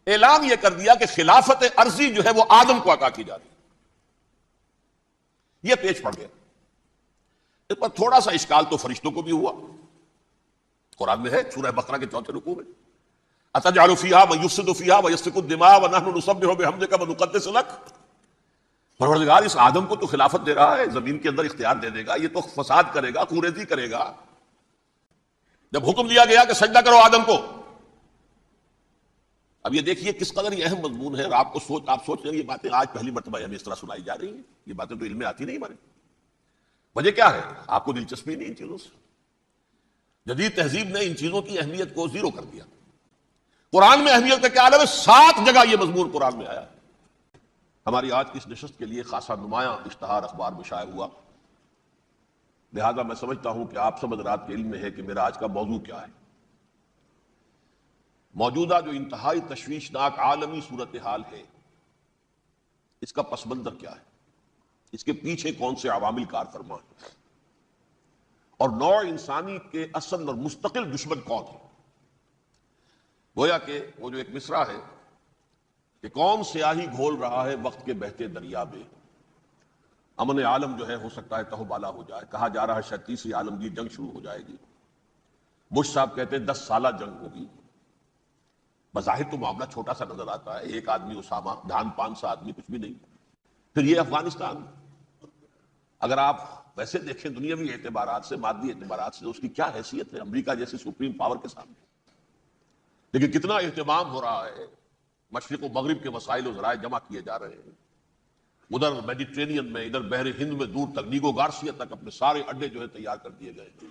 اعلان یہ کر دیا کہ خلافت عرضی جو ہے وہ آدم کو عطا کی جا رہی ہے. یہ پیش پڑ گیا. اس پر تھوڑا سا اشکال تو فرشتوں کو بھی ہوا. قرآن میں ہے سورہ بقرہ کے 4 رکوع میں اتجعل فیہا من یفسد فیہا ویسفک الدماء ونحن نسبح بحمدک ونقدس لک. پروردگار اس آدم کو تو خلافت دے رہا ہے، زمین کے اندر اختیار دے دے گا، یہ تو فساد کرے گا، کوریزی کرے گا. جب حکم دیا گیا کہ سجدہ کرو آدم کو، اب یہ دیکھیے کس قدر یہ اہم مضمون ہے. آپ سوچ رہے ہیں یہ باتیں آج پہلی مرتبہ ہمیں اس طرح سنائی جا رہی ہیں. یہ باتیں تو علم میں آتی نہیں ہمارے. وجہ کیا ہے؟ آپ کو دلچسپی نہیں ان چیزوں سے. جدید تہذیب نے ان چیزوں کی اہمیت کو زیرو کر دیا. قرآن میں اہمیت کا کیا عالم ہے؟ 7 جگہ یہ مضمون قرآن میں آیا. ہماری آج کی اس نشست کے لیے خاصا نمایاں اشتہار اخبار میں شائع ہوا. لہذا میں سمجھتا ہوں کہ آپ سب حضرات کے علم میں ہے کہ میرا آج کا موضوع کیا ہے. موجودہ جو انتہائی تشویشناک عالمی صورتحال ہے، اس کا پس منظر کیا ہے، اس کے پیچھے کون سے عوامل کار فرما ہیں، اور نوع انسانی کے اصل اور مستقل دشمن کون ہے. گویا کہ وہ جو ایک مصرع ہے کہ کون سیاہی گھول رہا ہے وقت کے بہتے دریا میں، امن عالم جو ہے ہو سکتا ہے تہو بالا ہو جائے. کہا جا رہا ہے شاید تیسری عالمگیر جنگ شروع ہو جائے گی. بش صاحب کہتے ہیں 10 سالہ جنگ ہوگی. بظاہر تو معاملہ چھوٹا سا نظر آتا ہے، ایک آدمی اسامہ، دھان 500 آدمی، کچھ بھی نہیں. پھر یہ افغانستان، اگر آپ ویسے دیکھیں دنیاوی اعتبارات سے، مادی اعتبارات سے، اس کی کیا حیثیت ہے امریکہ جیسے سپریم پاور کے سامنے. لیکن کتنا اہتمام ہو رہا ہے، مشرق و مغرب کے وسائل و ذرائع جمع کیے جا رہے ہیں. ادھر میڈیٹرینین میں، ادھر بحر ہند میں دور تک، نیگو گارسیا تک اپنے سارے اڈے جو ہے تیار کر دیے گئے ہیں.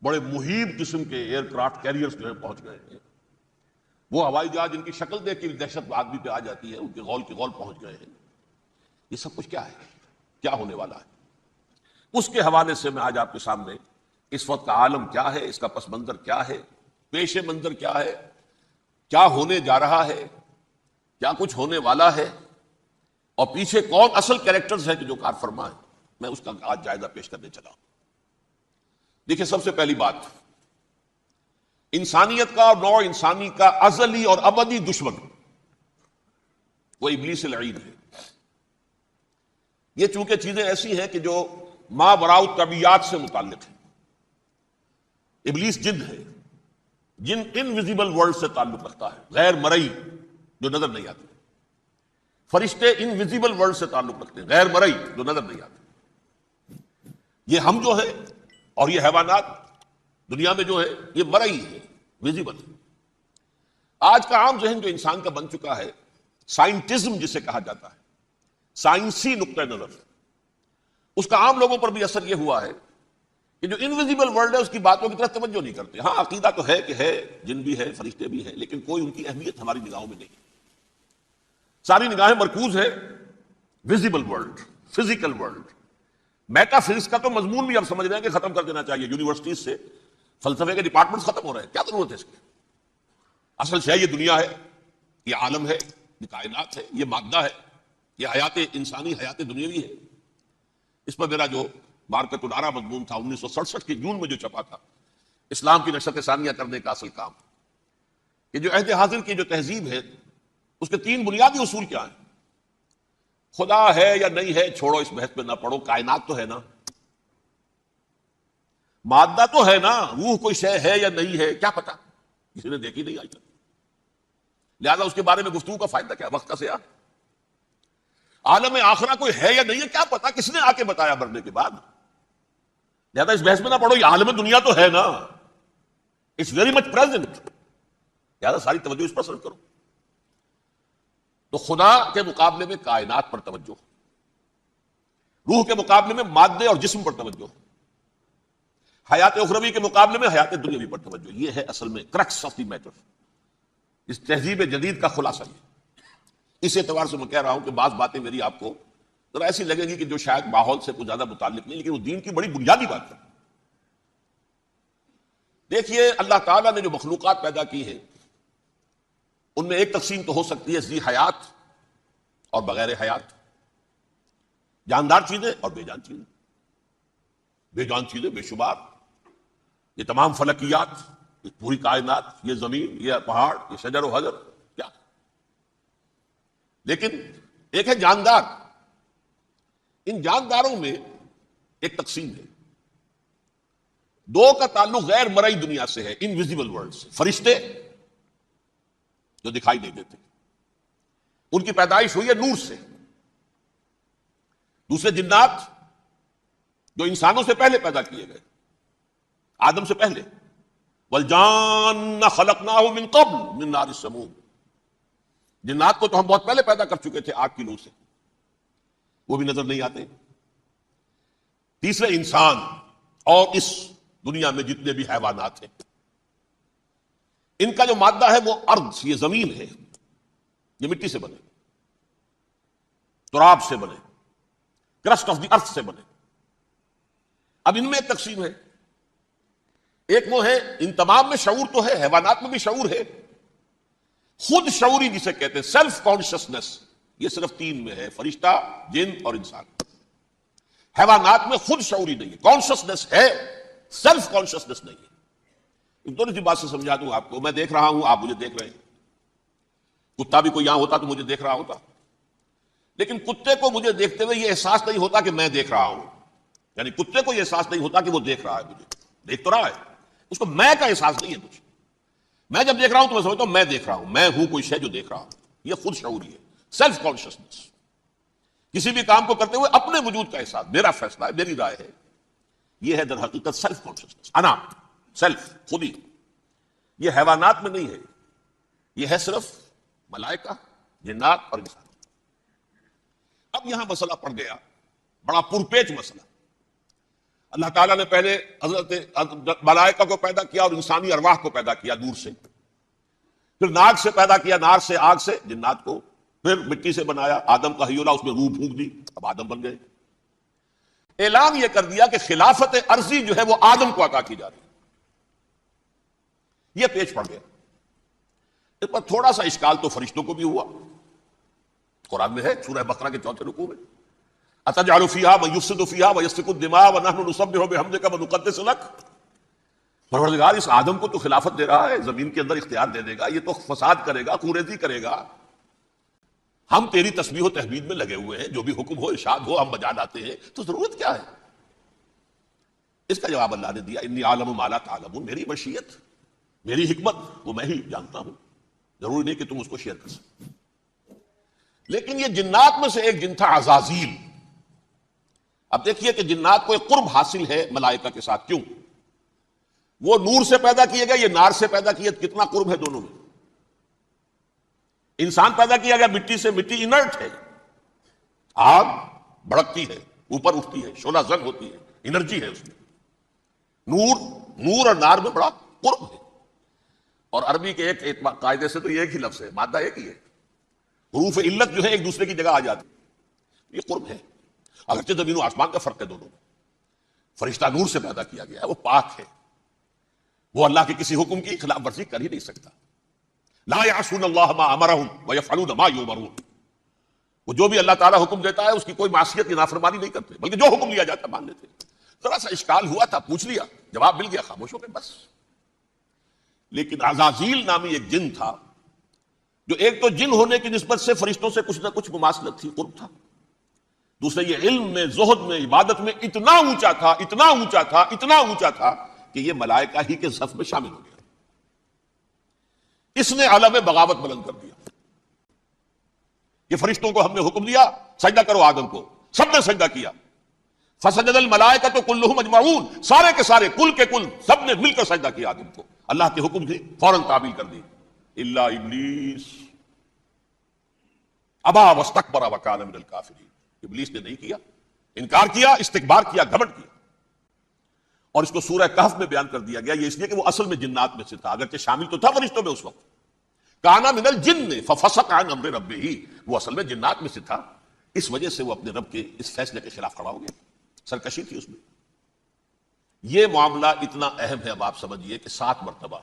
بڑے مہیب قسم کے ایئر کرافٹ کیریئرز جو ہے پہنچ گئے ہیں. وہ ہوائی جہاز جن کی شکل دیکھ کے دہشت آدمی پہ آ جاتی ہے، ان کے غول کی غول پہنچ گئے ہیں. یہ سب کچھ کیا ہے؟ کیا ہونے والا ہے؟ اس کے حوالے سے میں آج آپ کے سامنے اس وقت کا عالم کیا ہے، اس کا پس منظر کیا ہے، پیش منظر کیا ہے، کیا ہونے جا رہا ہے، کیا کچھ ہونے والا ہے، اور پیچھے کون اصل کیریکٹرز ہیں کہ جو کار فرما ہے، میں اس کا آج جائزہ پیش کرنے چلا ہوں. دیکھیں، سب سے پہلی بات، انسانیت کا اور نوع انسانی کا ازلی اور ابدی دشمن وہ ابلیس لعین ہے. یہ چونکہ چیزیں ایسی ہیں کہ جو ما وراء الطبیعات سے متعلق ہیں. ابلیس جن ہے، جن انویزیبل ورلڈ سے تعلق رکھتا ہے، غیر مرئی جو نظر نہیں آتی. فرشتے انویزیبل ورلڈ سے تعلق رکھتے ہیں، غیر مرئی جو نظر نہیں آتے. یہ ہم جو ہے اور یہ حیوانات دنیا میں جو ہے یہ مرئی ہے، ویزیبل ہے. آج کا عام ذہن جو انسان کا بن چکا ہے، سائنٹزم جسے کہا جاتا ہے، سائنسی نقطہ نظر، اس کا عام لوگوں پر بھی اثر یہ ہوا ہے کہ جو انویزیبل ورلڈ ہے اس کی باتوں کی طرف توجہ نہیں کرتے. ہاں، عقیدہ تو ہے کہ ہے، جن بھی ہے، فرشتے بھی ہیں، لیکن کوئی ان کی اہمیت ہماری نگاہوں میں نہیں. ساری نگاہیں مرکوز ہے visible world, physical world. Meta physics کا تو مضمون بھی اب سمجھ رہے ہیں کہ ختم کر دینا چاہیے. یونیورسٹیز سے فلسفے کے ڈپارٹمنٹس ختم ہو رہے ہیں. کیا ضرورت ہے اس کی؟ اصل شے یہ دنیا ہے، یہ عالم ہے، یہ کائنات ہے، یہ مادہ ہے، یہ حیات انسانی، حیات دنیاوی ہے. اس پر میرا جو مارکت الارا مضمون تھا 1967 کے جون میں جو چھپا تھا، اسلام کی نشرت ثانیہ کرنے کا اصل کام، کہ جو عہد حاضر کی جو تہذیب ہے اس کے 3 بنیادی اصول کیا ہیں. خدا ہے یا نہیں ہے چھوڑو، اس بحث پہ نہ پڑو. کائنات تو ہے نا، مادہ تو ہے نا، روح کوئی شے ہے یا نہیں ہے کیا پتا، کسی نے دیکھی نہیں آئی تک. لہذا اس کے بارے میں گفتگو کا فائدہ کیا، وقت کا سیاح. عالم آخرہ کوئی ہے یا نہیں ہے کیا پتا، کس نے آ کے بتایا مرنے کے بعد. لہذا اس بحث میں نہ پڑھو، یہ عالم دنیا تو ہے نا، اٹس ویری مچ پریزنٹ. لہذا ساری توجہ اس پر صرف کرو. تو خدا کے مقابلے میں کائنات پر توجہ، روح کے مقابلے میں مادے اور جسم پر توجہ، حیات اخروی کے مقابلے میں حیات دنیاوی پر توجہ. یہ ہے اصل میں کرکس آف دی میٹر، اس تہذیب جدید کا خلاصہ. یہ اس اعتبار سے میں کہہ رہا ہوں کہ بعض باتیں میری آپ کو ذرا ایسی لگے گی کہ جو شاید ماحول سے کچھ زیادہ متعلق نہیں، لیکن وہ دین کی بڑی بنیادی بات ہے. دیکھیے، اللہ تعالیٰ نے جو مخلوقات پیدا کی ہیں ان میں ایک تقسیم تو ہو سکتی ہے ذی حیات اور بغیر حیات، جاندار چیزیں اور بے جان چیزیں. بے جان چیزیں بے شمار، یہ تمام فلکیات، یہ پوری کائنات، یہ زمین، یہ پہاڑ، یہ شجر و حجر، کیا لیکن ایک ہے جاندار. ان جانداروں میں ایک تقسیم ہے. دو کا تعلق غیر مرئی دنیا سے ہے, انویزیبل ورلڈ سے. فرشتے جو دکھائی نہیں دیتے, ان کی پیدائش ہوئی ہے نور سے. دوسرے جنات جو انسانوں سے پہلے پیدا کیے گئے, آدم سے پہلے. وَالْجَانَّ خَلَقْنَاهُ مِن قَبْلُ مِن نَارِ السَّمُومِ. جنات کو تو ہم بہت پہلے پیدا کر چکے تھے آگ کی لو سے, وہ بھی نظر نہیں آتے. تیسرے انسان اور اس دنیا میں جتنے بھی حیوانات ہیں, ان کا جو مادہ ہے وہ ارض, یہ زمین ہے, یہ مٹی سے بنے, تراب سے بنے, کرسٹ آف دی ارتھ سے بنے. اب ان میں ایک تقسیم ہے. ایک وہ ہے, ان تمام میں شعور تو ہے, حیوانات میں بھی شعور ہے. خود شعوری جسے کہتے ہیں, سیلف کانشسنس, یہ صرف تین میں ہے, فرشتہ, جن اور انسان. حیوانات میں خود شعوری نہیں ہے, کانشسنس ہے, سیلف کانشسنس نہیں ہے. تھوڑی سی بات سے سمجھا دوں آپ کو. میں دیکھ رہا ہوں, آپ مجھے دیکھ رہے ہیں. کتا بھی کوئی یہاں ہوتا تو مجھے دیکھ رہا ہوتا, لیکن کتے کو مجھے دیکھتے ہوئے یہ احساس نہیں ہوتا کہ میں دیکھ رہا ہوں. یعنی کتے کو یہ احساس نہیں ہوتا کہ وہ دیکھ رہا ہے مجھے. دیکھ تو رہا ہے, اس کو میں کا احساس نہیں ہے کچھ. میں جب دیکھ رہا ہوں تو میں سمجھتا ہوں میں دیکھ رہا ہوں, میں ہوں کوئی شے جو دیکھ رہا ہوں. یہ خود شعوری ہے, سیلف کانشسنس. کسی بھی کام کو کرتے ہوئے اپنے وجود کا احساس, میرا فیصلہ ہے, میری رائے ہے. یہ ہے در حقیقت سیلف کانشسنس, انا, سیلف, خودی. یہ حیوانات میں نہیں ہے, یہ ہے صرف ملائکہ, جنات اور انسان. اب یہاں مسئلہ پڑ گیا, بڑا پرپیچ مسئلہ. اللہ تعالیٰ نے پہلے حضرت ملائکہ کو پیدا کیا اور انسانی ارواح کو پیدا کیا نور سے, پھر ناک سے پیدا کیا, نار سے, آگ سے جنات کو, پھر مٹی سے بنایا, آدم کا حی اللہ, اس میں روح پھونک دی, اب آدم بن گئے. اعلان یہ کر دیا کہ خلافت عرضی جو ہے وہ آدم کو عطا کی جا رہی ہے. یہ پیچ پڑ گیا. اس پر تھوڑا سا اشکال تو فرشتوں کو بھی ہوا. قرآن میں ہے, سورہ بقرہ کے 4 رکوع میں, أَتَجْعَلُ فِيهَا مَن يُفْسِدُ فِيهَا وَيَسْفِكُ الدِّمَاءَ وَنَحْنُ نُسَبِّحُ بِحَمْدِكَ وَنُقَدِّسُ لَكَ. پروردگار اس آدم کو تو خلافت دے رہا ہے, زمین کے اندر اختیار دے دے گا, یہ تو فساد کرے گا, کوریزی کرے گا. ہم تیری تسبیح و تحمید میں لگے ہوئے ہیں, جو بھی حکم ہو, ارشاد ہو, ہم بجا لاتے ہیں, تو ضرورت کیا ہے؟ اس کا جواب اللہ نے دیا, انی عالم ما لا تعلمون. میری مشیت, میری حکمت وہ میں ہی جانتا ہوں, ضروری نہیں کہ تم اس کو شیئر کر سکتے. لیکن یہ جنات میں سے ایک جن تھا عزازیل. اب دیکھیے کہ جنات کو ایک قرب حاصل ہے ملائکہ کے ساتھ. کیوں؟ وہ نور سے پیدا کیے گئے, یہ نار سے پیدا کیے, کتنا قرب ہے دونوں میں. انسان پیدا کیا گیا مٹی سے, مٹی انرٹ ہے, آگ بھڑکتی ہے, اوپر اٹھتی ہے, شعلہ زن ہوتی ہے, انرجی ہے اس میں. نور اور نار میں بڑا قرب ہے. اور عربی کے ایک قاعدے سے تو یہ ایک ہی لفظ ہے, مادہ ایک ہی ہے, حروف علت جو ہے ایک دوسرے کی جگہ آ جاتی. یہ قرب ہے. اگرچہ زمین و آسمان کا فرق ہے دونوں میں. فرشتہ نور سے پیدا کیا گیا ہے, وہ پاک ہے, وہ اللہ کے کسی حکم کی خلاف ورزی کر ہی نہیں سکتا. لا یعصون اللہ ما امرہم ویفعلون ما یؤمرون. وہ جو بھی اللہ تعالیٰ حکم دیتا ہے اس کی کوئی معصیت یا نافرمانی نہیں کرتے, بلکہ جو حکم لیا جاتا ہے مان لیتے. ذرا سا اشکال ہوا تھا, پوچھ لیا, جواب مل گیا, خاموش ہو گئے بس. لیکن عزازیل نامی ایک جن تھا, جو ایک تو جن ہونے کی نسبت سے فرشتوں سے کچھ نہ کچھ مماثلت تھی, قرب تھا. دوسرے یہ علم میں, زہد میں, عبادت میں اتنا اونچا تھا, اتنا اونچا تھا, اتنا اونچا تھا کہ یہ ملائکہ ہی کے صف میں شامل ہو گیا. اس نے عالم بغاوت بلند کر دیا. یہ فرشتوں کو ہم نے حکم دیا سجدہ کرو آدم کو, سب نے سجدہ کیا. فسجد الملائکۃ کلھم اجمعون, سارے کے سارے, کل کے کل, سب نے مل کر سجدہ کیا آدم کو. اللہ کے حکم سے فوراً تعبیل کر دی. الا ابلیس ابا واستکبر وکان من الکافرین. ابلیس نے نہیں کیا, انکار کیا, استکبار کیا, گھمنڈ کیا. اور اس کو سورہ کہف میں بیان کر دیا گیا, یہ اس لیے کہ وہ اصل میں جنات میں سے تھا, اگرچہ شامل تو تھا فرشتوں میں اس وقت. کانا من الجن ففسق عن امر ربہ, وہ اصل میں جنات میں سے تھا, اس وجہ سے وہ اپنے رب کے اس فیصلے کے خلاف کھڑا ہو گیا. سرکشی تھی اس میں. یہ معاملہ اتنا اہم ہے, اب آپ سمجھیے کہ 7 مرتبہ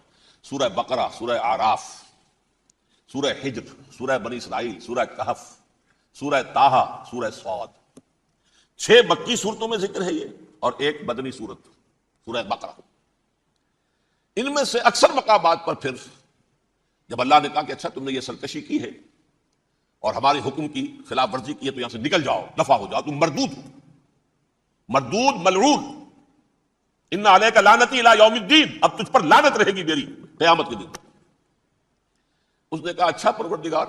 سورہ بقرہ, سورہ اعراف, سورہ حجر, سورہ بنی اسرائیل, سورہ کہف, سورہ طٰہٰ, سورہ صاد, 6 مکی صورتوں میں ذکر ہے یہ, اور ایک مدنی صورت سورہ بقرہ. ان میں سے اکثر مقامات پر پھر جب اللہ نے کہا کہ اچھا تم نے یہ سرکشی کی ہے اور ہمارے حکم کی خلاف ورزی کی ہے تو یہاں سے نکل جاؤ، دفع ہو جاؤ، تم مردود ہو، مردود ملعون، ان علیک لعنتی الی یوم الدین، اب تجھ پر لعنت رہے گی میری قیامت کے دن۔ اس نے کہا اچھا پروردگار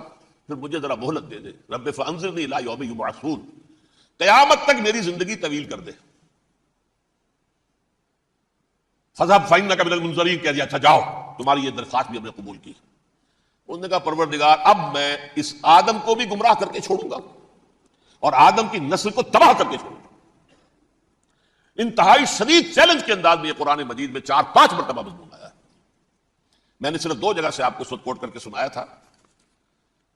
پھر مجھے ذرا مہلت دے دے، رب فانظرنی الی یوم یبعثون، قیامت تک میری زندگی طویل کر دے۔ فذهب فإنك من المنظرین، کہہ دیا اچھا جاؤ، تمہاری یہ درخواست بھی ہم نے قبول کی۔ انہوں نے کہا پروردگار اب میں اس آدم کو بھی گمراہ کر کے چھوڑوں گا اور آدم کی نسل کو تباہ کر کے چھوڑوں گا۔ انتہائی شدید چیلنج کے انداز میں یہ قرآن مجید میں 4-5 مرتبہ مضمون آیا ہے۔ میں نے صرف 2 جگہ سے آپ کو سود کوٹ کر کے سنایا تھا۔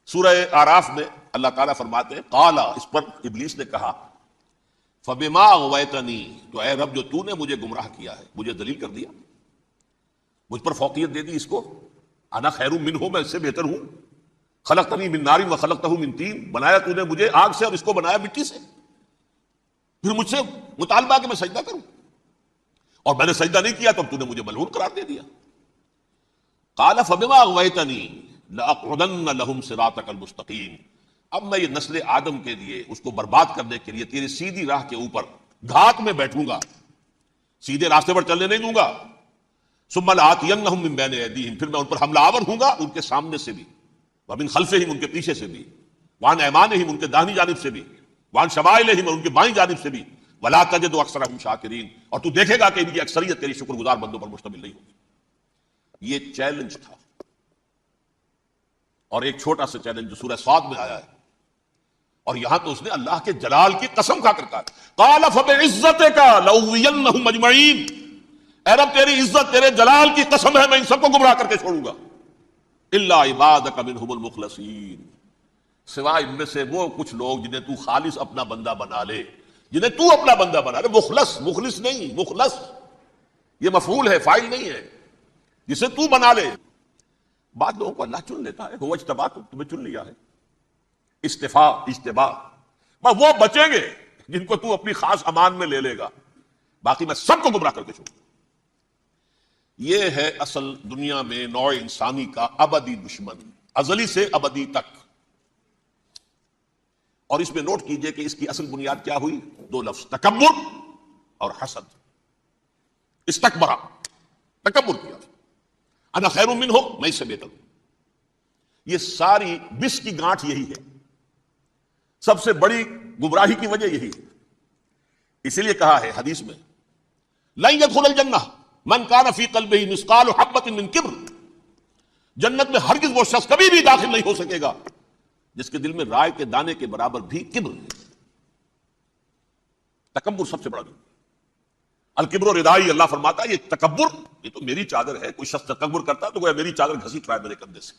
سورہ آراف میں اللہ تعالیٰ فرماتے ہیں قالا، اس پر ابلیس نے کہا فبما اغویتنی، تو اے رب جو تو نے مجھے گمراہ کیا ہے، مجھے ذلیل کر دیا، مجھ پر فوقیت دے دی اس کو، انا خیر منہ، میں اس سے بہتر ہوں، خلقتنی من نار وخلقتہ من طین، بنایا تو نے مجھے آگ سے اور اس کو بنایا مٹی سے، پھر مجھ سے مطالبہ کہ میں سجدہ کروں، اور میں نے سجدہ نہیں کیا تو اب تو نے مجھے ملعون قرار دے دیا۔ قال فبما اغویتنی لاقعدن لهم صراطک المستقیم، اب میں یہ نسل آدم کے لیے، اس کو برباد کرنے کے لیے تیری سیدھی راہ کے اوپر گھات میں بیٹھوں گا، سیدھے راستے پر چلنے نہیں دوں گا۔ ثم لآتینہم من بین ایدیہم، پھر میں ان پر حملہ آور ہوں گا ان کے سامنے سے بھی، ومن خلفہم، ان کے پیچھے سے بھی، وعن ایمانہم، ان کے داہنی جانب سے بھی، وعن شمائلہم، اور ان کے بائیں جانب سے بھی، ولا تجد اکثرہم شاکرین، اور تو دیکھے گا کہ ان کی اکثریت تیری شکر گزار بندوں پر مشتمل نہیں ہوگی۔ یہ چیلنج تھا۔ اور ایک چھوٹا سا چیلنج جو سورہ صاد میں آیا ہے، اور یہاں تو اس نے اللہ کے جلال کی قسم کھا کر کہا قال فبعزتک لأغوینہم اجمعین، اے رب تیری عزت، تیرے جلال کی قسم ہے میں ان سب کو گمراہ کر کے چھوڑوں گا، الا عبادک منہم المخلصین، سوائے ان میں سے وہ کچھ لوگ جنہیں تو خالص اپنا بندہ بنا لے، جنہیں تو اپنا بندہ بنا لے۔ مخلص، مخلص نہیں، مخلص یہ مفعول ہے، فاعل نہیں ہے، جسے تو بنا لے۔ بعض لوگوں کو اللہ چن لیتا ہے، وہ اجتباکم، تمہیں چن لیا ہے، استفاء، اجتباء، بس وہ بچیں گے جن کو تو اپنی خاص امان میں لے لے گا، باقی میں سب کو گمراہ کر کے چھوڑوں۔ یہ ہے اصل دنیا میں نوع انسانی کا ابدی دشمن، ازلی سے ابدی تک۔ اور اس میں نوٹ کیجئے کہ اس کی اصل بنیاد کیا ہوئی؟ 2 لفظ، تکبر اور حسد۔ استکبرا، تکبر کیا، انا خیر منہ، میں اس سے بہتر ہوں۔ یہ ساری بس کی گانٹھ یہی ہے، سب سے بڑی گمراہی کی وجہ یہی ہے۔ اسی لیے کہا ہے حدیث میں لن يدخل الجنہ من کان فی قلبہ مثقال حبۃ من کبر، جنت میں ہرگز وہ شخص کبھی بھی داخل نہیں ہو سکے گا جس کے دل میں رائے کے دانے کے برابر بھی کبر ہے۔ تکبر سب سے بڑا جرم۔ الکبر ردائی، اللہ فرماتا ہے یہ تکبر، یہ تو میری چادر ہے۔ کوئی شخص تکبر کرتا ہے تو گویا میری چادر گھسیٹ رہا ہے میرے کندھے سے۔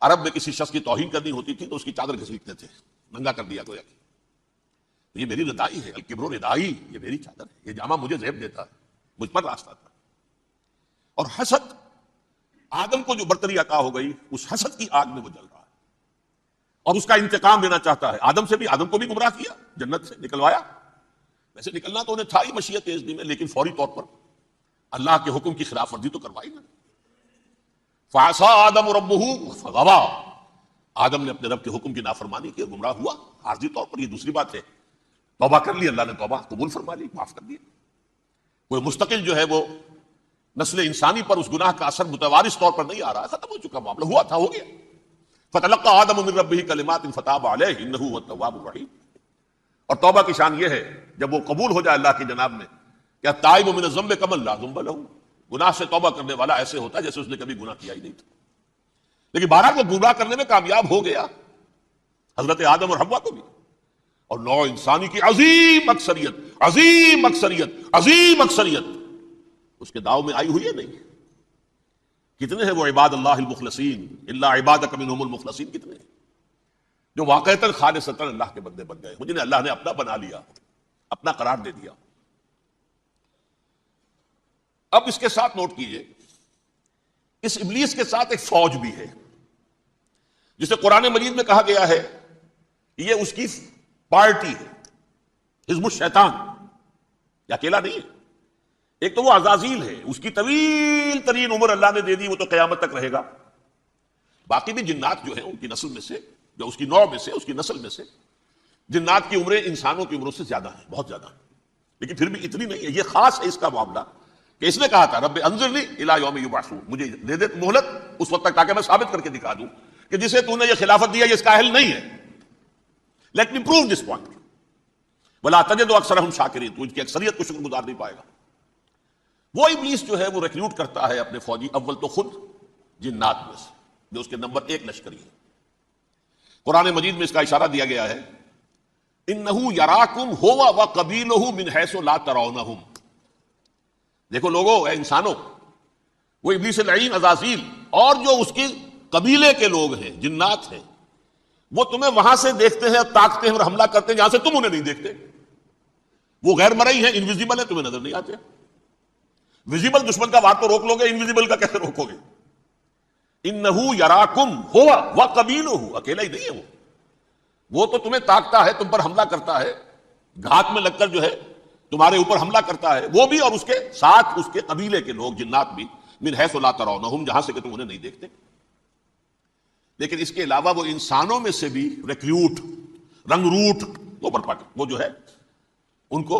عرب میں کسی شخص کی توہین کرنی ہوتی تھی تو اس کی چادر گھسیٹتے تھے، ننگا کر دیا گویا کہ یہ میری ردائی ہے، الکبر ردائی، یہ میری چادر ہے، یہ جامہ مجھے زیب دیتا ہے، مجھ پر راستہ تھا۔ اور حسد، آدم کو جو برتری عطا ہو گئی اس حسد کی آگ میں وہ جل رہا ہے اور اس کا انتقام لینا چاہتا ہے۔ آدم سے بھی، آدم کو بھی گمراہ کیا، جنت سے نکلوایا، ویسے نکلنا تو انہیں تھا ہی مشیت اذن میں، لیکن فوری طور پر اللہ کے حکم کی خلاف ورزی تو کروائی نا۔ فعصى آدم ربہ فغوى، آدم نے اپنے رب کے حکم کی نافرمانی کی اور گمراہ ہوا عارضی طور پر۔ یہ دوسری بات ہے، توبہ کر لی، اللہ نے توبہ قبول فرما لی، معاف کر دیا۔ کوئی مستقل جو ہے وہ نسل انسانی پر اس گناہ کا اثر متوارث طور پر نہیں آ رہا ہے، ختم ہو چکا معاملہ، ہوا تھا ہو گیا۔ فتلقى آدم من ربہ کلمات فتاب علیہ انہ هو التواب الرحیم۔ اور توبہ کی شان یہ ہے جب وہ قبول ہو جائے اللہ کی جناب میں، کیا تائب من الذنب کمن لا ذنب له، گناہ سے توبہ کرنے والا ایسے ہوتا ہے جیسے اس نے کبھی گناہ کیا ہی نہیں تھا۔ لیکن بہرحال وہ گمراہ کرنے میں کامیاب ہو گیا، حضرت آدم اور حوا کو بھی۔ اور نوع انسانی کی عظیم اکثریت، عظیم اکثریت، عظیم اکثریت اس کے داؤ میں آئی ہوئی ہے نہیں۔ کتنے ہیں وہ عباد اللہ المخلصین، الا عبادک منہم المخلصین، کتنے ہیں جو واقعتاً خالصتاً اللہ کے بندے بن گئے، جنہیں اللہ نے اپنا بنا لیا، اپنا قرار دے دیا۔ اب اس کے ساتھ نوٹ کیجئے، اس ابلیس کے ساتھ ایک فوج بھی ہے جسے قرآن مجید میں کہا گیا ہے یہ اس کی پارٹی ہے، حزب الشیطان، یہ اکیلا نہیں ہے۔ ایک تو وہ عزازیل ہے، اس کی طویل ترین عمر اللہ نے دے دی، وہ تو قیامت تک رہے گا۔ باقی بھی جنات جو ہیں ان کی نسل میں سے جو اس کی نوع میں سے، اس کی نسل میں سے جنات کی عمریں انسانوں کی عمروں سے زیادہ ہیں، بہت زیادہ ہیں، لیکن پھر بھی اتنی نہیں ہے۔ یہ خاص ہے اس کا معاملہ کہ اس نے کہا تھا رب انظرنی الی یوم یبعثون، مجھے دے دے مہلت اس وقت تک تاکہ میں ثابت کر کے دکھا دوں کہ جسے تو نے یہ خلافت دیا یہ اس کا اہل نہیں ہے۔ Let me prove this point ولا تجد اکثرہم شاکرین، تو ان کی اکثریت کو شکر گزار نہیں پائے گا۔ وہ ابلیس جو ہے وہ ریکروٹ کرتا ہے اپنے فوجی، اول تو خود جنات میں سے جو اس کے نمبر 1 لشکری ہے۔ قرآن مجید میں اس کا اشارہ دیا گیا ہے انہو یراکم ہوا وقبیلہ من حیث لا ترونہم۔ دیکھو لوگو، اے انسانوں، وہ ابلیس لعین عزازیل اور جو اس کے قبیلے کے لوگ ہیں، جنات ہیں، وہ تمہیں وہاں سے دیکھتے ہیں، تاکتے ہیں اور حملہ کرتے ہیں جہاں سے تم انہیں نہیں دیکھتے۔ وہ غیر مرئی ہیں، انویزیبل ہیں، تمہیں نظر نہیں آتے۔ ویزیبل دشمن کا وار تو روک لو گے، انویزیبل کا کیسے روکو گے؟ انہو یراکم ہوا وقبیلہ، اکیلا ہی نہیں ہے وہ تو تمہیں تاکتا ہے، تم پر حملہ کرتا ہے، گھات میں لگ کر جو ہے تمہارے اوپر حملہ کرتا ہے، وہ بھی اور اس کے ساتھ اس کے قبیلے کے لوگ جنات بھی، من حیث لا ترونہم، جہاں سے کہ تم انہیں نہیں دیکھتے۔ لیکن اس کے علاوہ وہ انسانوں میں سے بھی ریکریوٹ، رنگ روٹ، وہ جو ہے ان کو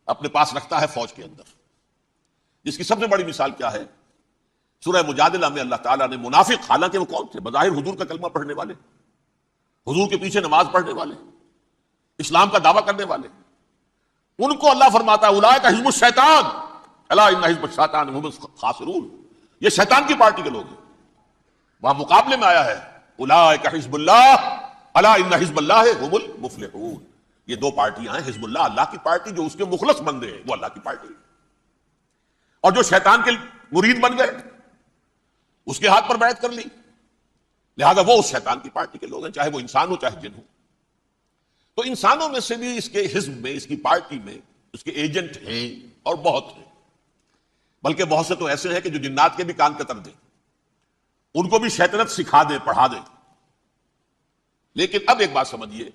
اپنے پاس رکھتا ہے فوج کے اندر، جس کی سب سے بڑی مثال کیا ہے؟ سورہ مجادلہ میں اللہ تعالیٰ نے منافق، حالانکہ وہ کون تھے؟ بظاہر حضور کا کلمہ پڑھنے والے، حضور کے پیچھے نماز پڑھنے والے، اسلام کا دعویٰ کرنے والے، ان کو اللہ فرماتا ہے اولئک حزب الشیطان الا ان حزب الشیطان هم الخاسرون، یہ شیطان کی پارٹی کے لوگ ہیں۔ وہاں مقابلے میں آیا ہے اولئک حزب اللہ الا ان حزب اللہ هم المفلحون، یہ دو پارٹیاں ہیں، حزب اللہ اللہ کی پارٹی جو اس کے مخلص بندے ہیں، وہ اللہ کی پارٹی، اور جو شیطان کے مرید بن گئے اس کے ہاتھ پر بیعت کر لی، لہذا وہ اس شیطان کی پارٹی کے لوگ ہیں، چاہے وہ انسان ہو چاہے جن ہو۔ تو انسانوں میں سے بھی اس کے حزب میں، اس کی پارٹی میں اس کے ایجنٹ ہیں اور بہت ہیں، بلکہ بہت سے تو ایسے ہیں کہ جو جنات کے بھی کان کتر دیں، ان کو بھی شیطنت سکھا دیں، پڑھا دیں۔ لیکن اب ایک بات سمجھیے،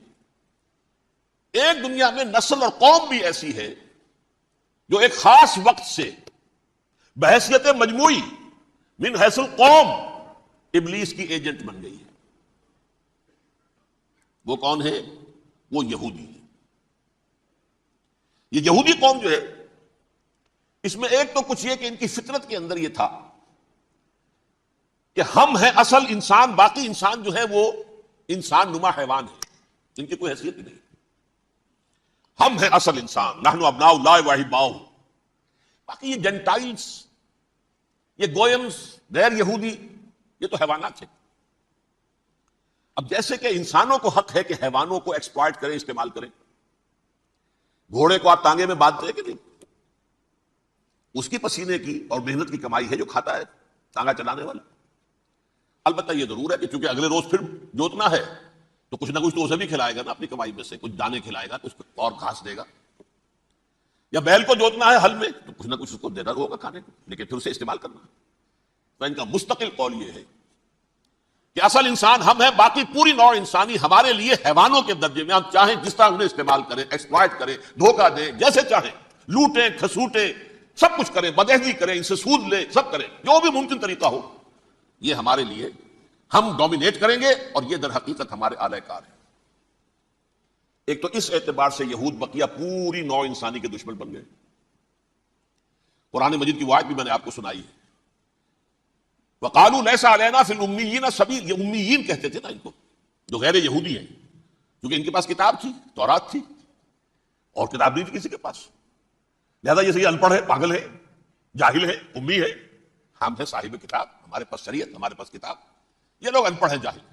ایک دنیا میں نسل اور قوم بھی ایسی ہے جو ایک خاص وقت سے بحیثیت مجموعی من حیث القوم ابلیس کی ایجنٹ بن گئی ہے۔ وہ کون ہے؟ وہ یہودی ہے۔ یہ یہودی قوم جو ہے، اس میں ایک تو کچھ یہ کہ ان کی فطرت کے اندر یہ تھا کہ ہم ہیں اصل انسان، باقی انسان جو ہے وہ انسان نما حیوان ہے، ان کی کوئی حیثیت ہی نہیں، ہم ہیں اصل انسان، نحن ابناء اللہ واحباؤہ۔ باقی یہ جنٹائلز، یہ گوئمز، غیر یہودی، یہ تو حیوانات ہیں۔ اب جیسے کہ انسانوں کو حق ہے کہ حیوانوں کو ایکسپلائٹ کریں، استعمال کریں، گھوڑے کو آپ تانگے میں باندھتے ہیں کہ نہیں؟ اس کی پسینے کی اور محنت کی کمائی ہے جو کھاتا ہے تانگا چلانے والا۔ البتہ یہ ضرور ہے کہ چونکہ اگلے روز پھر جوتنا ہے تو کچھ نہ کچھ تو اسے بھی کھلائے گا نا، اپنی کمائی میں سے کچھ دانے کھلائے گا، کچھ اور گھاس دے گا، یا بیل کو جوتنا ہے ہل میں تو کچھ نہ کچھ اس کو دینا ہوگا کھانے کو، لیکن پھر اسے استعمال کرنا ہے۔ تو ان کا مستقل قول یہ ہے کہ اصل انسان ہم ہیں، باقی پوری نوع انسانی ہمارے لیے حیوانوں کے درجے میں، ہم چاہیں جس طرح انہیں استعمال کریں، ایکسپلائٹ کریں، دھوکہ دیں، جیسے چاہیں، لوٹیں کھسوٹیں، سب کچھ کریں، بدہضی کریں، ان سے سود لیں، سب کریں، جو بھی ممکن طریقہ ہو، یہ ہمارے لیے، ہم ڈومینیٹ کریں گے، اور یہ در حقیقت ہمارے اعلی کار ہے۔ ایک تو اس اعتبار سے یہود بقیہ پوری نوع انسانی کے دشمن بن گئے۔ قرآن مجید کی وہ آیت بھی میں نے آپ کو سنائی ہے، وَقَالُوا لَيْسَ عَلَيْنَا فِي الْأُمِّيِّينَ سَبِيلٌ، یہ امیین کہتے تھے نا ان کو، جو غیر یہودی ہیں، کیونکہ ان کے پاس کتاب تھی، تورات تھی، اور کتاب نہیں تھی کسی کے پاس، لہذا یہ ان پڑھ ہے، پاگل ہے، جاہل ہے، امی ہے، ہم ہیں صاحب کتاب، ہمارے پاس شریعت، ہمارے پاس کتاب، یہ لوگ ان پڑھ ہیں، جاہل۔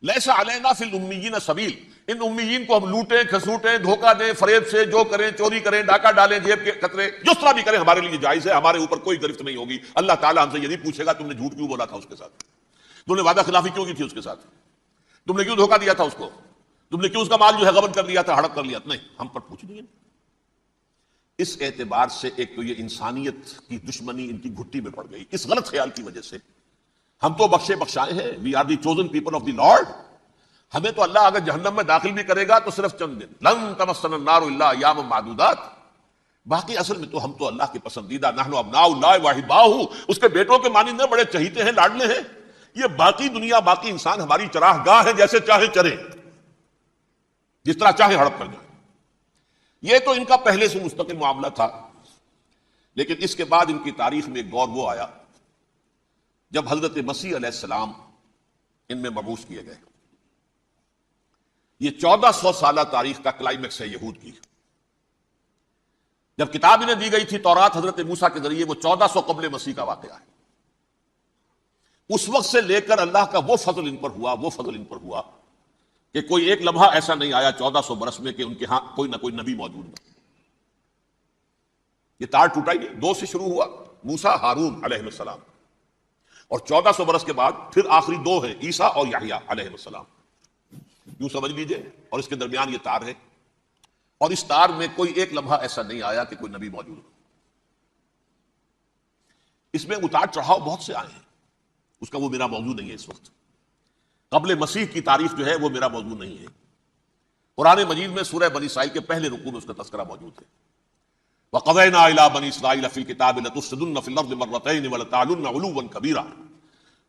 لیسا علینا فی الامیین سبیل، ان امیین کو ہم لوٹیں کھسوٹیں، دھوکہ دیں، فریب سے جو کریں، چوری کریں، ڈاکہ ڈالیں، جیب کے قطرے، جس طرح بھی کریں ہمارے لیے جائز ہے، ہمارے اوپر کوئی گرفت نہیں ہوگی۔ اللہ تعالیٰ ہم سے یہ نہیں پوچھے گا تم نے جھوٹ کیوں بولا تھا اس کے ساتھ، تم نے وعدہ خلافی کیوں کی تھی اس کے ساتھ، تم نے کیوں دھوکہ دیا تھا اس کو، تم نے کیوں اس کا مال جو ہے غبن کر لیا تھا، ہڑپ کر لیا تھا، نہیں، ہم پر پوچھ نہیں ہے۔ اس اعتبار سے ایک تو یہ انسانیت کی دشمنی ان کی گھٹی میں پڑ گئی، اس غلط خیال کی وجہ سے ہم تو بخشے بخشائے ہیں، we are the chosen people of the Lord, ہمیں تو اللہ اگر جہنم میں داخل بھی کرے گا تو صرف چند دن، لن تمسنا النار الا ایاما معدودات، باقی اصل میں تو ہم تو اللہ کے پسندیدہ، نحن ابناء اللہ واحباؤہ، اس کے بیٹوں کے مانند بڑے چہیتے ہیں، لاڈلے ہیں، یہ باقی دنیا باقی انسان ہماری چراہ گاہ ہے، جیسے چاہے چرے، جس طرح چاہے ہڑپ کر جائے. یہ تو ان کا پہلے سے مستقل معاملہ تھا. لیکن اس کے بعد ان کی تاریخ میں ایک دور وہ آیا جب حضرت مسیح علیہ السلام ان میں مبعوث کیے گئے. یہ 1400 سالہ تاریخ کا کلائمیکس ہے یہود کی. جب کتاب انہیں دی گئی تھی تورات حضرت موسیٰ کے ذریعے، وہ 1400 قبل مسیح کا واقعہ ہے. اس وقت سے لے کر اللہ کا وہ فضل ان پر ہوا کہ کوئی ایک لمحہ ایسا نہیں آیا 1400 برس میں کہ ان کے ہاں کوئی نہ کوئی نبی موجود نہ. یہ تار ٹوٹا ہی نہیں. 2 سے شروع ہوا، موسیٰ ہارون علیہ السلام، اور 1400 برس کے بعد پھر آخری 2 ہیں، عیسیٰ اور یحییٰ علیہ السلام. یوں سمجھ لیجئے. اور اس کے درمیان یہ تار ہے، اور اس تار میں کوئی ایک لمحہ ایسا نہیں آیا کہ کوئی نبی موجود ہو. اس میں اتار چڑھاؤ بہت سے آئے ہیں، اس کا وہ میرا موضوع نہیں ہے اس وقت. قبل مسیح کی تاریخ جو ہے وہ میرا موضوع نہیں ہے. قرآن مجید میں سورہ بنی اسرائیل کے پہلے رکوع میں اس کا تذکرہ موجود ہے. وَقَضَيْنَا إِلَىٰ بَنِي إِسْرَائِيلَ فِي الْكِتَابِ لَتُفْسِدُنَّ فِي الْأَرْضِ مَرَّتَيْنِ وَلَتَعْلُنَّ عُلُوًّا كَبِيرًا.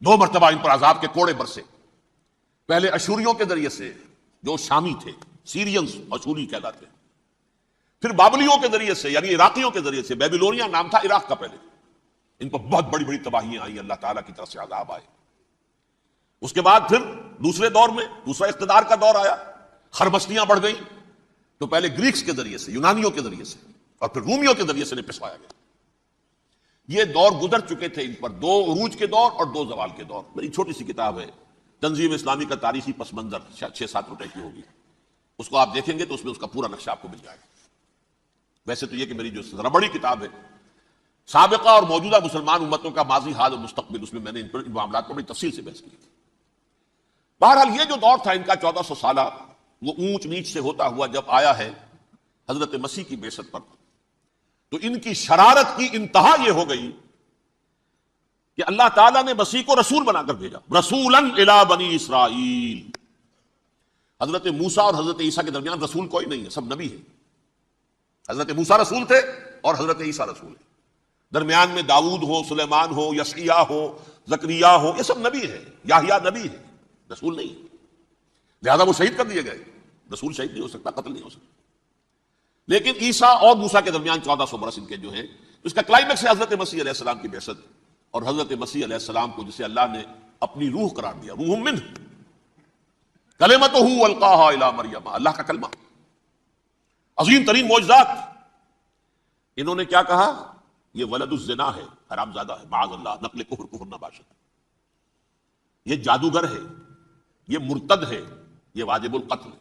2 مرتبہ ان پر عذاب کے کوڑے برسے. پہلے اشوریوں کے ذریعے سے جو شامی تھے، سیرینز اشوری کہلاتے ہیں. پھر بابلیوں کے ذریعے سے، یعنی عراقیوں کے ذریعے سے. بیبیلونیا نام تھا عراق کا پہلے. ان پر بہت بڑی بڑی تباہیاں آئی، اللہ تعالیٰ کی طرف سے عذاب آئے. اس کے بعد پھر دوسرے دور میں دوسرا اقتدار کا دور آیا، خربستیاں بڑھ گئیں. تو پہلے گریکس کے ذریعے سے، یونانیوں کے ذریعے سے، اور پھر رومیوں کے ذریعے سے پسوایا گیا. یہ دور گزر چکے تھے ان پر، 2 عروج کے دور اور 2 زوال کے دور. میری چھوٹی سی کتاب ہے تنظیم اسلامی کا تاریخی پس منظر، 6-7 روپے کی ہوگی. اس کو آپ دیکھیں گے تو اس میں اس کا پورا نقشہ آپ کو مل جائے گا. ویسے تو یہ کہ میری جو ذرا بڑی کتاب ہے سابقہ اور موجودہ مسلمان امتوں کا ماضی، حال اور مستقبل، اس میں میں نے ان معاملات پر بڑی تفصیل سے بحث کی. بہرحال یہ جو دور تھا ان کا 1400 سالہ، وہ اونچ نیچ سے ہوتا ہوا جب آیا ہے حضرت مسیح کی بعثت پر، تو ان کی شرارت کی انتہا یہ ہو گئی کہ اللہ تعالیٰ نے مسیح کو رسول بنا کر بھیجا. رسولاً الی بنی اسرائیل. حضرت موسیٰ اور حضرت عیسیٰ کے درمیان رسول کوئی نہیں ہے، سب نبی ہے. حضرت موسیٰ رسول تھے اور حضرت عیسیٰ رسول ہے. درمیان میں داؤد ہو، سلیمان ہو، یشعیاء ہو، زکریا ہو، یہ سب نبی ہے. یحییٰ نبی ہے، رسول نہیں ہے. لہذا وہ شہید کر دیے گئے. رسول شہید نہیں ہو سکتا، قتل نہیں ہو سکتا. لیکن عیسیٰ اور موسیٰ کے درمیان 1400 برس ان کے جو ہیں، اس کا کلائمیکس ہے حضرت مسیح علیہ السلام کی بعثت. اور حضرت مسیح علیہ السلام کو جسے اللہ نے اپنی روح قرار دیا، روح منہ، کلمتہ القاہا الی مریم، اللہ کا کلمہ، عظیم ترین معجزات. انہوں نے کیا کہا؟ یہ ولد الزنا ہے، حرام زادہ ہے، معاذ اللہ، نقل کفر نباشد. یہ جادوگر ہے، یہ مرتد ہے، یہ واجب القتل ہے.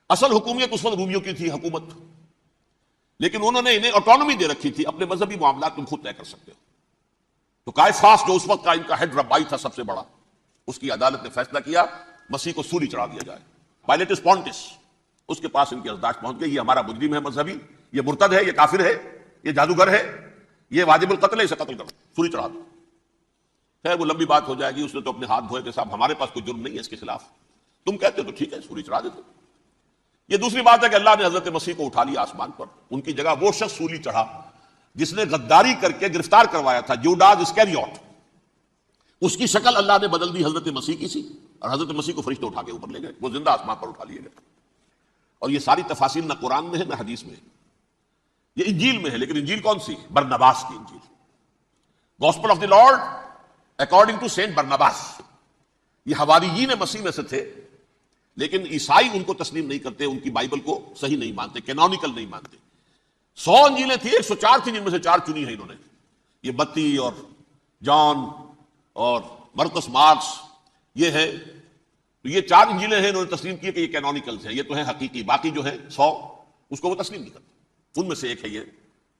اصل حکومت اس وقت رومیوں کی تھی حکومت، لیکن انہوں نے انہیں آٹونومی دے رکھی تھی، اپنے مذہبی معاملات تم خود طے کر سکتے ہو. تو قائفاس جو اس وقت کا ان کا ہیڈ ربائی تھا سب سے بڑا، اس کی عدالت نے فیصلہ کیا مسیح کو سولی چڑھا دیا جائے. پائلیٹس پونٹس، اس کے پاس ان کی ارزداشت پہنچ گئی، یہ ہمارا مجرم ہے مذہبی، یہ مرتد ہے، یہ کافر ہے، یہ جادوگر ہے، یہ واجب القتل ہے، اسے قتل کرو، سولی چڑھا دو. خیر وہ لمبی بات ہو جائے گی. اس نے تو اپنے ہاتھ دھوئے کہ صاحب ہمارے پاس کوئی جرم نہیں ہے اس کے خلاف، تم کہتے تو ٹھیک ہے سولی چڑھا دیتے. یہ دوسری بات ہے کہ اللہ نے حضرت مسیح کو اٹھا لیا آسمان پر. ان کی جگہ وہ شخص سولی چڑھا جس نے غداری کر کے گرفتار کروایا تھا، جوڈاس اسکیریوٹ. اس کی شکل اللہ نے بدل دی حضرت مسیح کی سی، اور حضرت مسیح کو فرشتے اٹھا کے اوپر لے گئے، وہ زندہ آسمان پر اٹھا لیے گئے. اور یہ ساری تفاصیل نہ قرآن میں ہے نہ حدیث میں ہے، یہ انجیل میں ہے. لیکن انجیل کون سی؟ برنباس کی انجیل، gospel of the Lord according to Saint Barnabas. یہ حواریین مسیح میں سے تھے، لیکن عیسائی ان کو تسلیم نہیں کرتے، ان کی بائبل کو صحیح نہیں مانتے، کینونیکل نہیں مانتے. 100 انجیلیں تھیں، 104 تھیں، جن میں سے 4 چنی ہیں انہوں نے. یہ متی اور جان اور مرقس مارکس یہ ہے. تو یہ 4 انجیلیں ہیں، انہوں نے تسلیم کی کہ یہ کینونیکلز ہیں، یہ تو ہیں حقیقی. باقی جو ہے 100 اس کو وہ تسلیم نہیں کرتے. ان میں سے ایک ہے یہ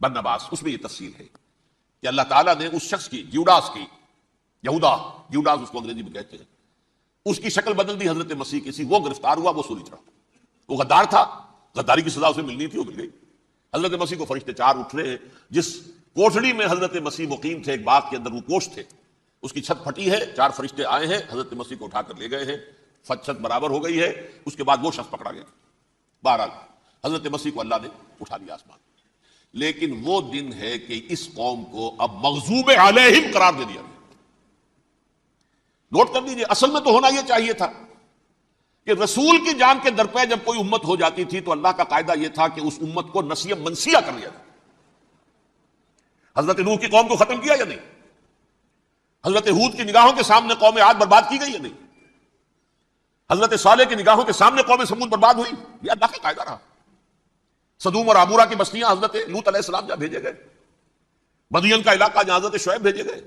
برنباس. اس میں یہ تفصیل ہے کہ اللہ تعالیٰ نے اس شخص کی، جیوڈاس کی، یہودا جیوڈاس اس کو انگریزی میں کہتے ہیں، اس کی شکل بدل دی حضرت مسیح کی سی. وہ گرفتار ہوا، وہ سولی چڑھا. وہ غدار تھا، غداری کی سزا اسے ملنی تھی، وہ مل گئی. حضرت مسیح کو فرشتے 4 اٹھ رہے ہیں. جس کوٹڑی میں حضرت مسیح مقیم تھے، ایک باغ کے اندر وہ کوٹھ تھے، اس کی چھت پھٹی ہے، 4 فرشتے آئے ہیں، حضرت مسیح کو اٹھا کر لے گئے ہیں. چھت برابر ہو گئی ہے. اس کے بعد وہ شخص پکڑا گیا. بہرحال حضرت مسیح کو اللہ نے اٹھا لیا آسمان. لیکن وہ دن ہے کہ اس قوم کو اب مغضوب علیہم قرار دے دیا گیا. نوٹ کر لیجیے، اصل میں تو ہونا یہ چاہیے تھا کہ رسول کی جان کے درپے جب کوئی امت ہو جاتی تھی تو اللہ کا قاعدہ یہ تھا کہ اس امت کو نسیہ منسیہ کر لیا جائے۔ حضرت نوح کی قوم کو ختم کیا یا نہیں؟ حضرت ہود کی نگاہوں کے سامنے قوم عاد برباد کی گئی یا نہیں؟ حضرت صالح کی نگاہوں کے سامنے قوم سمود برباد ہوئی؟ یہ اللہ کا قاعدہ رہا۔ سدوم اور عمورہ کی بستیاں حضرت لوط علیہ السلام جہاں بھیجے گئے، مدین کا علاقہ جہاں حضرت شعیب بھیجے گئے،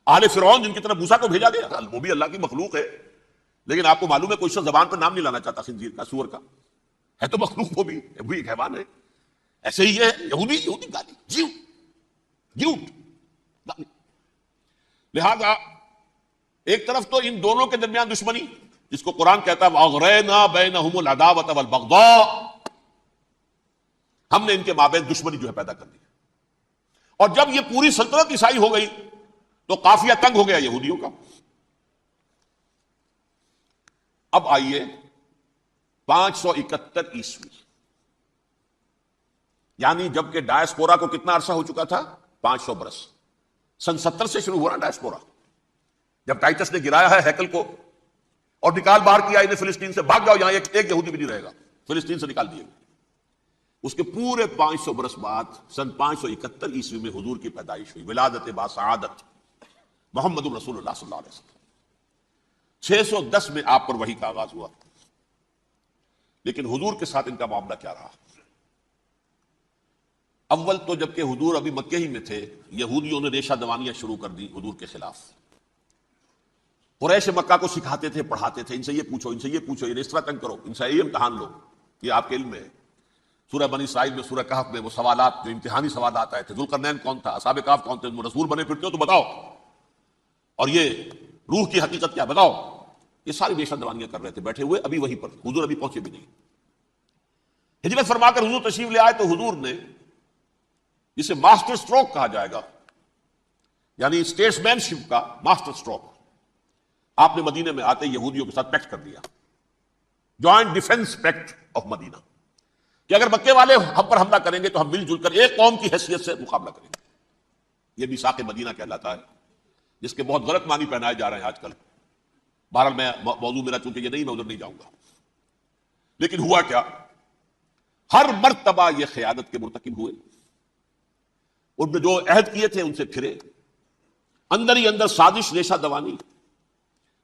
آل فرعون جن کی طرف موسیٰ کو بھیجا گیا، وہ بھی اللہ کی مخلوق ہے، لیکن آپ کو معلوم ہے کوئی شخص زبان پر نام نہیں لانا چاہتا خنزیر کا، سور کا، ہے تو مخلوق، وہ بھی ایک حیوان ہے۔ ایسے ہی ہے یہودی گالی جھوٹ گالی۔ لہذا ایک طرف تو ان دونوں کے درمیان دشمنی، جس کو قرآن کہتا ہے وَأَغْرَيْنَا بَيْنَهُمُ الْعَدَاوَةَ وَالْبَغْضَاءَ، ہم نے ان کے مابین دشمنی جو ہے پیدا کر دی۔ اور جب یہ پوری سلطنت عیسائی ہو گئی تو قافیہ تنگ ہو گیا یہودیوں کا۔ اب آئیے 571 عیسوی، یعنی جبکہ ڈائسپورا کو کتنا عرصہ ہو چکا تھا؟ 500 برس۔ سن 70 سے شروع ہوا نا ڈائسپورا، جب ٹائٹس نے گرایا ہے ہیکل کو اور نکال باہر کیا انہیں فلسطین سے، بھاگ جاؤ یہاں ایک یہودی بھی نہیں رہے گا، فلسطین سے نکال دیے گئے۔ اس کے پورے 500 برس بعد سن 571 عیسوی میں حضور کی پیدائش ہوئی، ولادت با سعادت محمد رسول اللہ صلی اللہ علیہ وسلم۔ 610 میں آپ پر وحی کا آغاز ہوا، لیکن حضور کے ساتھ ان کا معاملہ کیا رہا؟ اول تو جبکہ حضور ابھی مکے ہی میں تھے، یہودیوں نے ریشہ دوانیاں شروع کر دی حضور کے خلاف۔ قریش مکہ کو سکھاتے تھے، پڑھاتے تھے، ان سے یہ پوچھو، ان سے یہ پوچھو، یہ اس طرح تنگ کرو، ان سے یہ امتحان لو، یہ آپ کے علم میں ہے۔ سورہ بنی اسرائیل میں، سورہ کہف میں وہ سوالات جو امتحانی سوالات آئے تھے، ذوالقرنین کون تھا، اصحاب کہف کون تھے، تم رسول بنے پھرتے ہو تو بتاؤ، اور یہ روح کی حقیقت کیا بتاؤ، یہ ساری ریشہ دوانیاں کر رہے تھے بیٹھے ہوئے ابھی وہیں پر، حضور ابھی پہنچے بھی نہیں۔ ہجرت فرما کر حضور تشریف لے آئے تو حضور نے جسے ماسٹر سٹروک کہا جائے گا، یعنی اسٹیٹس مین شپ کا ماسٹر سٹروک، آپ نے مدینے میں آتے یہودیوں کے ساتھ پیکٹ کر دیا، جوائنٹ ڈیفنس پیکٹ آف مدینہ، کہ اگر مکے والے ہم پر حملہ کریں گے تو ہم مل جل کر ایک قوم کی حیثیت سے مقابلہ کریں گے۔ یہ میثاق مدینہ کہلاتا ہے، جس کے بہت غلط معنی پہنائے جا رہے ہیں آج کل۔ بہرحال میں موضوع میرا چونکہ یہ نہیں، میں ادھر نہیں جاؤں گا، لیکن ہوا کیا؟ ہر مرتبہ یہ خیانت کے مرتکب ہوئے، ان نے جو عہد کیے تھے ان سے پھرے، اندر ہی اندر سازش، ریشہ دوانی،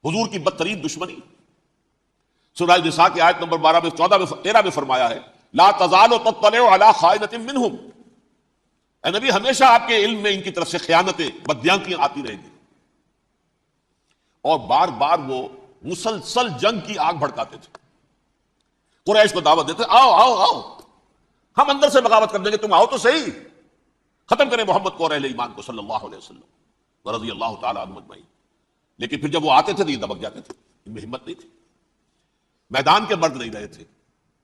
حضور کی بدترین دشمنی۔ سورہ نساء کی آیت نمبر 12 میں 14 میں 13 میں فرمایا ہے لا تزال تطلع علی خائنۃ منہم، اے نبی ہمیشہ آپ کے علم میں ان کی طرف سے خیانتیں، بدیانتیاں آتی رہیں گی۔ اور بار بار وہ مسلسل جنگ کی آگ بھڑکاتے تھے، قریش کو دعوت دیتے، آؤ آؤ آؤ ہم اندر سے بغاوت کر دیں گے، تم آؤ تو صحیح، ختم کریں محمد کو اور اہل ایمان کو صلی اللہ علیہ وسلم رضی اللہ تعالیٰ عنہ اجمعین۔ لیکن پھر جب وہ آتے تھے تو یہ دبک جاتے تھے، ان میں ہمت نہیں تھی، میدان کے مرد نہیں رہے تھے۔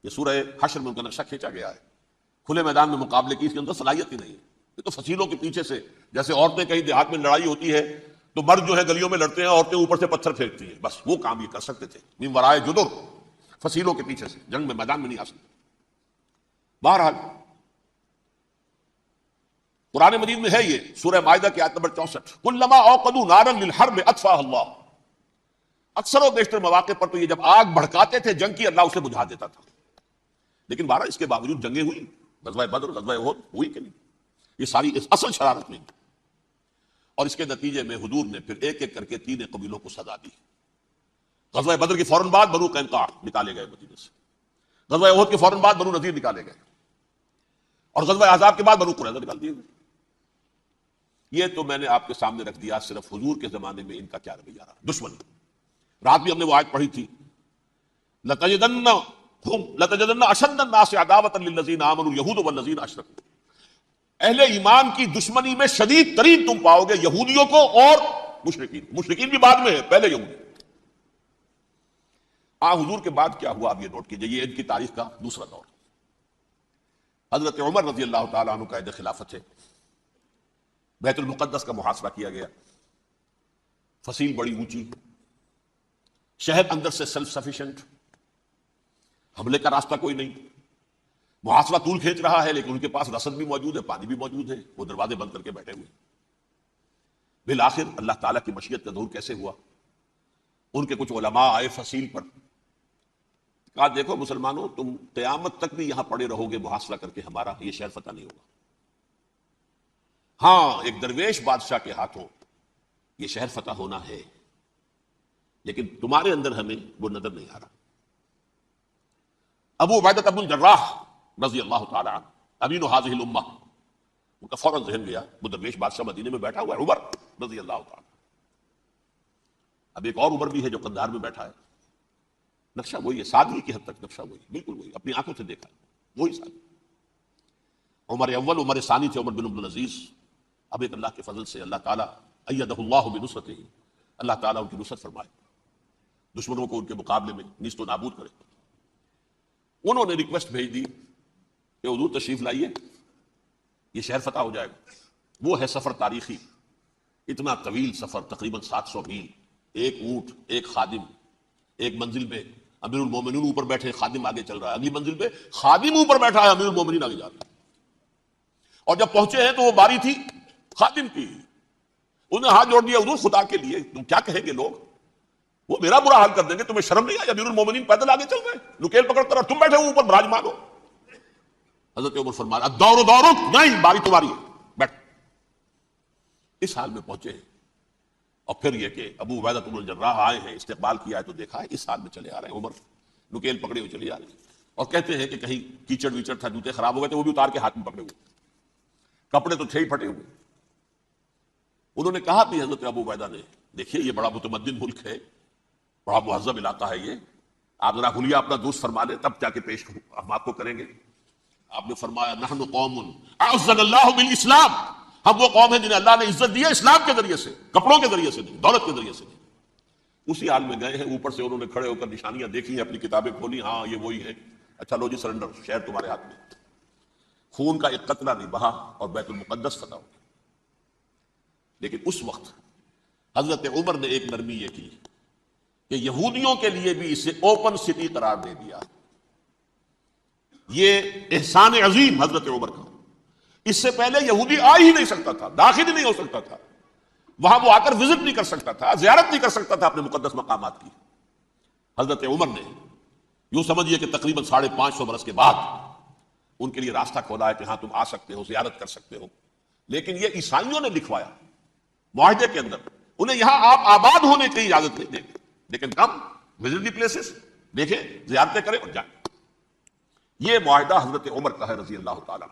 یہ سورہ حشر میں ان کا نقشہ کھینچا گیا ہے، کھلے میدان میں مقابلے کی اس کے اندر صلاحیت ہی نہیں ہے۔ یہ تو فصیلوں کے پیچھے سے، جیسے عورتیں کہیں دیہات میں لڑائی ہوتی ہے تو مرد جو ہے گلیوں میں لڑتے ہیں، عورتیں اوپر سے پتھر پھینکتی ہیں، بس وہ کام یہ کر سکتے تھے، من ورائے جدر، فصیلوں کے پیچھے سے، جنگ میں میدان میں نہیں آ سکتے۔ بہرحال قرآن مجید میں ہے یہ سورہ مائدہ کی آیت نمبر 64، کلما اوقدوا نارا للحرب اطفاها اللہ، اکثر و بیشتر مواقع پر تو یہ جب آگ بھڑکاتے تھے جنگ کی، اللہ اسے بجھا دیتا تھا۔ لیکن بہرحال اس کے باوجود جنگیں ہوئی، غزوہ بدر، غزوہ احد ہوئی کہ نہیں، یہ ساری اس اصل شرارت میں، اور اس کے نتیجے میں حضور نے پھر ایک ایک کر کے 3 قبیلوں کو سزا دی۔ غزوہ بدر کے فوراً بعد بنو قینقاع نکالے گئے مدینے سے، غزوہ احد کے فوراً بعد بنو نذیر نکالے گئے، اور غزوہ احزاب کے بعد بنو قریظہ نکال دیے گئے۔ یہ تو میں نے آپ کے سامنے رکھ دیا صرف حضور کے زمانے میں ان کا کیا رویہ رہا، دشمنی۔ رات بھی ہم نے وہ آیت پڑھی تھی لَتَجِدَنَّ أَشَدَّ النَّاسِ عَدَاوَةً لِلَّذِينَ آمَنُوا الْيَهُودُ وَالَّذِينَ أَشْرَكُوا، اہل ایمان کی دشمنی میں شدید ترین تم پاؤ گے یہودیوں کو اور مشرکین بھی بعد میں ہے، پہلے یہودی۔ حضور کے بعد کیا ہوا اب یہ نوٹ کیجئے، یہ ان کی تاریخ کا دوسرا دور۔ حضرت عمر رضی اللہ تعالیٰ عنہ قائد خلافت ہے، بیت المقدس کا محاصرہ کیا گیا، فصیل بڑی اونچی، شہر اندر سے سیلف سفیشینٹ، حملے کا راستہ کوئی نہیں، محاصرہ طول کھینچ رہا ہے، لیکن ان کے پاس رسد بھی موجود ہے، پانی بھی موجود ہے، وہ دروازے بند کر کے بیٹھے ہوئے۔ بالآخر اللہ تعالیٰ کی مشیت کا ظہور کیسے ہوا؟ ان کے کچھ علماء آئے فصیل پر، کہا دیکھو مسلمانوں، تم قیامت تک بھی یہاں پڑے رہو گے محاصرہ کر کے ہمارا، یہ شہر فتح نہیں ہوگا۔ ہاں ایک درویش بادشاہ کے ہاتھوں یہ شہر فتح ہونا ہے، لیکن تمہارے اندر ہمیں وہ نظر نہیں آ رہا۔ ابو عبیدہ بن الجراح رضی اللہ تعالی عنہ امین هذه الامہ، ان کا فوراً ذہن گیا وہ درویش بادشاہ مدینے میں بیٹھا ہوا ہے عمر رضی اللہ تعالی۔ اب ایک اور عمر بھی ہے جو قندھار میں بیٹھا ہے، نقشہ وہی ہے، سادگی کی حد تک نقشہ وہی، بالکل وہی، اپنی آنکھوں سے دیکھا وہی سادگی۔ عمر اول عمر ثانی تھے عمر بن عبد العزیز۔ اب ایک اللہ کے فضل سے اللہ تعالیٰ ایدہ اللہ بنصرتہ، اللہ تعالیٰ ان کی نصرت فرمائے، دشمنوں کو ان کے مقابلے میں نیست و نابود کرے۔ انہوں نے ریکویسٹ بھیج دی کہ حضور تشریف لائیے، یہ شہر فتح ہو جائے گا۔ وہ ہے سفر تاریخی، اتنا طویل سفر، تقریباً 700 میل، ایک اونٹ، ایک خادم، ایک منزل پہ امیر المومنین اوپر بیٹھے، خادم آگے چل رہا ہے، اگلی منزل پہ خادم اوپر بیٹھا ہے، امیر المومنین آگے جا رہا ہے۔ اور جب پہنچے ہیں تو وہ باری تھی خادم کی، انہوں نے ہاتھ جوڑ دیا، حضور خدا کے لیے تم کیا کہیں گے لوگ، وہ میرا برا حال کر دیں گے، تمہیں شرم نہیں آئی؟ امیر المومنین پیدل آگے چل رہے ہیں نکیل پکڑ کر، اور تم بیٹھے ہو اوپر براجمان ہو۔ حضرت عمر فرمایا الدور دورک، نہیں باری تمہاری ہے، بیٹھ۔ اس حال میں پہنچے ہیں، اور پھر یہ کہ ابو عبیدہ بن الجراح آئے ہیں، استقبال کیا ہے تو دیکھا ہے، اس حال میں چلے آ رہے ہیں، عمر نکیل پکڑے ہوئے چلے آ رہے ہیں، اور کہتے ہیں کہ کہیں کیچڑ ویچڑ تھا، جوتے خراب ہو گئے تھے، وہ بھی اتار کے ہاتھ میں پکڑے ہوئے، کپڑے تو تھے ہی پھٹے ہوئے۔ انہوں نے کہا بھی حضرت ابو عبیدہ نے، دیکھیے یہ بڑا متمدن ملک ہے، بڑا مہذب علاقہ ہے یہ، آپ ذرا حلیہ اپنا دوست فرما لیں تب جا کے پیش ہم آپ کو کریں گے۔ آپ نے فرمایا نحن قوم اعزنا اللہ بالاسلام، ہم وہ قوم ہیں جنہیں اللہ نے عزت دی ہے اسلام کے ذریعے سے، کپڑوں کے ذریعے سے نہیں، دولت کے ذریعے سے نہیں۔ اسی حال میں گئے ہیں، اوپر سے انہوں نے کھڑے ہو کر نشانیاں دیکھی ہیں، اپنی کتابیں کھولی، ہاں یہ وہی ہے، اچھا لو جی سرنڈر، شہر تمہارے ہاتھ میں۔ خون کا ایک قطرہ نہیں بہا اور بیت المقدس فتح ہو گیا۔ لیکن اس وقت حضرت عمر نے ایک نرمی یہ کی کہ یہودیوں کے لیے بھی اسے اوپن سٹی قرار دے دیا۔ یہ احسان عظیم حضرت عمر کا، اس سے پہلے یہودی آ ہی نہیں سکتا تھا، داخل ہی نہیں ہو سکتا تھا، وہاں وہ آ کر وزٹ نہیں کر سکتا تھا، زیارت نہیں کر سکتا تھا اپنے مقدس مقامات کی۔ حضرت عمر نے یوں سمجھیے کہ تقریباً 550 برس کے بعد ان کے لیے راستہ کھولا ہے کہ ہاں تم آ سکتے ہو، زیارت کر سکتے ہو۔ لیکن یہ عیسائیوں نے لکھوایا معاہدے کے اندر، انہیں یہاں آپ آباد ہونے کی اجازت نہیں دیں گے، لیکن کم وزٹ دی پلیسز، دیکھیں زیارتیں کریں اور جائیں۔ یہ معاہدہ حضرت عمر کا ہے رضی اللہ تعالیٰ،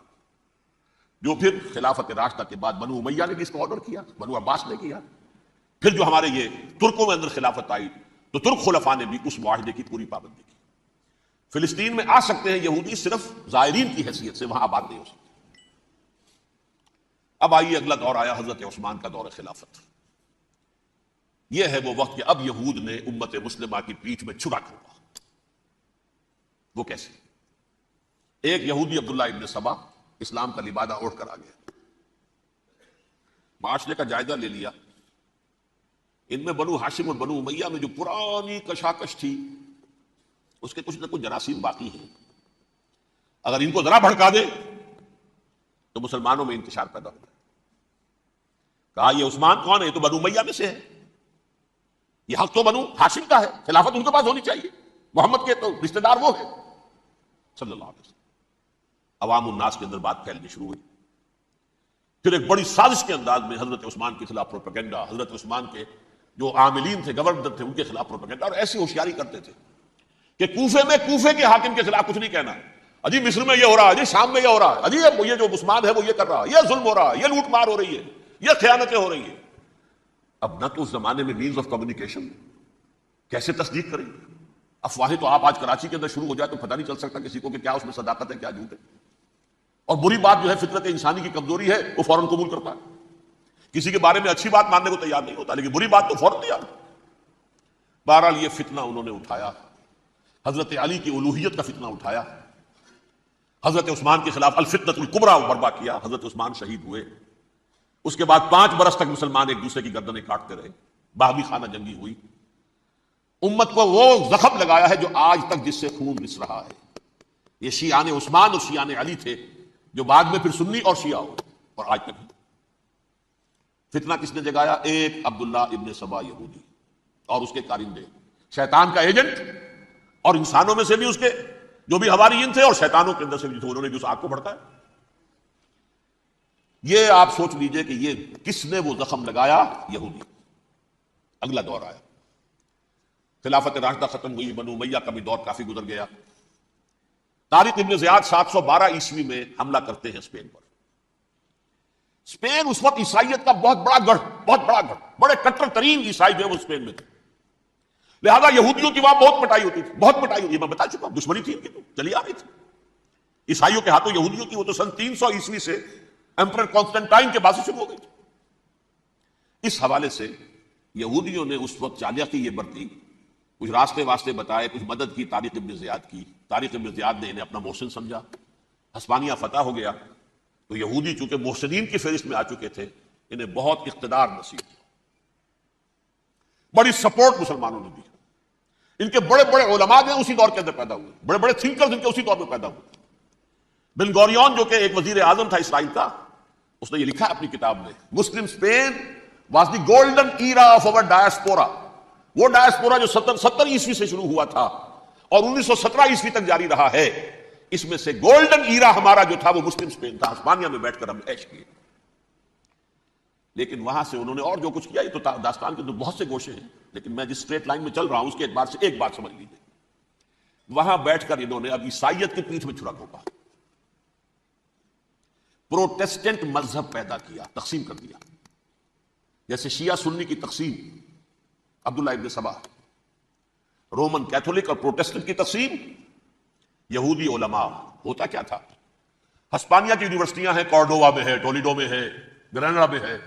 جو پھر خلافت راشدہ کے بعد بنو امیہ نے بھی اس کو آرڈر کیا، بنو عباس نے کیا، پھر جو ہمارے یہ ترکوں میں اندر خلافت آئی تو ترک خلفاء نے بھی اس معاہدے کی پوری پابندی کی۔ فلسطین میں آ سکتے ہیں یہودی، صرف زائرین کی حیثیت سے، وہاں آباد نہیں ہو سکتے۔ اب آئیے اگلا دور آیا حضرت عثمان کا دور خلافت۔ یہ ہے وہ وقت کہ اب یہود نے امت مسلمہ کی پیٹھ میں چھرا کھولا۔ وہ کیسے؟ ایک یہودی عبداللہ ابن سبا اسلام کا لبادہ اوڑھ کر آ گیا، معاشرے کا جائزہ لے لیا، ان میں بنو ہاشم اور بنو امیہ میں جو پرانی کشاکش تھی اس کے کچھ نہ کچھ جراثیم باقی ہیں، اگر ان کو ذرا بھڑکا دے تو مسلمانوں میں انتشار پیدا ہو جائے۔ کہا یہ عثمان کون ہے؟ یہ تو بنو امیہ میں سے ہے، یہ حق تو بنو ہاشم کا ہے، خلافت ان کے پاس ہونی چاہیے، محمد کے تو رشتہ دار وہ ہے صلی اللہ علیہ وسلم۔ عوام الناس کے اندر بات پھیلنی شروع ہوئی، پھر ایک بڑی سازش کے انداز میں حضرت عثمان کے خلاف پروپیگنڈا، حضرت عثمان کے جو عاملین تھے، گورنر تھے، ان کے خلاف پروپیگنڈا، اور ایسی ہوشیاری کرتے تھے کہ کوفے میں کوفے کے حاکم کے خلاف کچھ نہیں کہنا، اجی مصر میں یہ ہو رہا ہے، اجی شام میں یہ ہو رہا ہے، اجی یہ جو عثمان ہے وہ یہ کر رہا ہے، یہ ظلم ہو رہا ہے، یہ لوٹ مار ہو رہی ہے، یہ خیانتیں ہو رہی ہیں۔ اب نہ تو اس زمانے میں مینز آف کمیونیکیشن، کیسے تصدیق کریں؟ افواہیں تو آپ آج کراچی کے اندر شروع ہو جائے تو پتہ نہیں چل سکتا کسی کو کہ کیا اس میں صداقت ہے کیا جھوٹ ہے، اور بری بات جو ہے فطرت انسانی کی کمزوری ہے وہ فوراً قبول کرتا ہے، کسی کے بارے میں اچھی بات ماننے کو تیار نہیں ہوتا، لیکن بری بات تو فوراً تیار۔ بہرحال یہ فتنہ انہوں نے اٹھایا، حضرت علی کی الوہیت کا فتنہ اٹھایا، حضرت عثمان کے خلاف الفتنۃ الکبریٰ برپا کیا، حضرت عثمان شہید ہوئے، اس کے بعد 5 برس تک مسلمان ایک دوسرے کی گردنیں کاٹتے رہے، باہمی خانہ جنگی ہوئی، امت کو وہ زخم لگایا ہے جو آج تک جس سے خون رس رہا ہے۔ یہ شیعان عثمان اور شیعان علی تھے جو بعد میں پھر سنی اور شیعہ ہوئے، اور آج تک فتنہ کس نے جگایا؟ ایک عبداللہ ابن سبا یہودی، اور اس کے کارندے، شیطان کا ایجنٹ، اور انسانوں میں سے بھی اس کے جو بھی حواریین تھے اور شیطانوں کے اندر سے بھی تھے، انہوں نے بھی اس آگ کو بھڑکایا۔ یہ آپ سوچ لیجئے کہ یہ کس نے وہ زخم لگایا؟ یہودی۔ اگلا دور آیا، خلافت راشدہ ختم ہوئی، بنو امیہ کا بھی دور کافی گزر گیا۔ طارق ابن زیاد 712 عیسوی میں حملہ کرتے ہیں اسپین پر۔ اسپین اس وقت عیسائیت کا بہت بڑا گڑھ، بڑے کٹر ترین عیسائی جو ہے وہ اسپین میں تھے، لہذا یہودیوں کی وہاں بہت پٹائی ہوتی تھی، بہت پٹائی ہوتی ہے، میں بتا چکا ہوں، دشمنی تھی ان کی تو چلی آ رہی تھی عیسائیوں کے ہاتھوں یہودیوں کی۔ وہ تو سن 300 عیسوی سے ایمپرر کانسٹنٹائن کے بعد سے شروع ہو گئی تھی۔ اس حوالے سے یہودیوں نے اس وقت چالاکی یہ برتی، کچھ راستے واسطے بتائے، کچھ مدد کی طارق ابن زیاد کی۔ طارق ابن زیاد نے انہیں اپنا محسن سمجھا، ہسپانیہ فتح ہو گیا تو یہودی چونکہ محسنین کی فہرست میں آ چکے تھے، انہیں بہت اقتدار نصیب ہوا، بڑی سپورٹ مسلمانوں نے دی۔ ان کے بڑے بڑے علماء جو اسی دور کے اندر پیدا ہوئے، بڑے بڑے تھنکرز ان کے اسی دور میں پیدا ہوئے۔ بن گوریون جو کہ ایک وزیر اعظم تھا اسرائیل کا، اس نے یہ لکھا اپنی کتاب میں، Muslim Spain was the golden era of our diaspora. وہ ڈائسپورا جو 70 عیسوی سے شروع ہوا تھا اور 1917 عیسوی تک جاری رہا ہے، اس میں سے گولڈن ایرا ہمارا جو تھا وہ مسلم اسپین تھا۔ ہسپانیہ میں بیٹھ کر ہم عیش کیے، لیکن وہاں سے انہوں نے اور جو کچھ کیا، یہ تو داستان کے تو بہت سے گوشے ہیں، لیکن میں جس اسٹریٹ لائن میں چل رہا ہوں اس کے اعتبار سے ایک بات سمجھ لیجیے، وہاں بیٹھ کر انہوں نے اب عیسائیت کی پیٹھ میں چھرا گھونپا، پروٹیسٹنٹ مذہب پیدا کیا، تقسیم کر دیا، جیسے شیعہ سنی کی تقسیم عبداللہ ابن سبا، رومن کیتھولک اور پروٹیسٹنٹ کی تقسیم یہودی علماء۔ ہوتا کیا تھا، ہسپانیہ کی یونیورسٹیاں ہیں، کارڈووا میں ہے، ٹولیڈو میں ہے، گریناڈا میں ہے،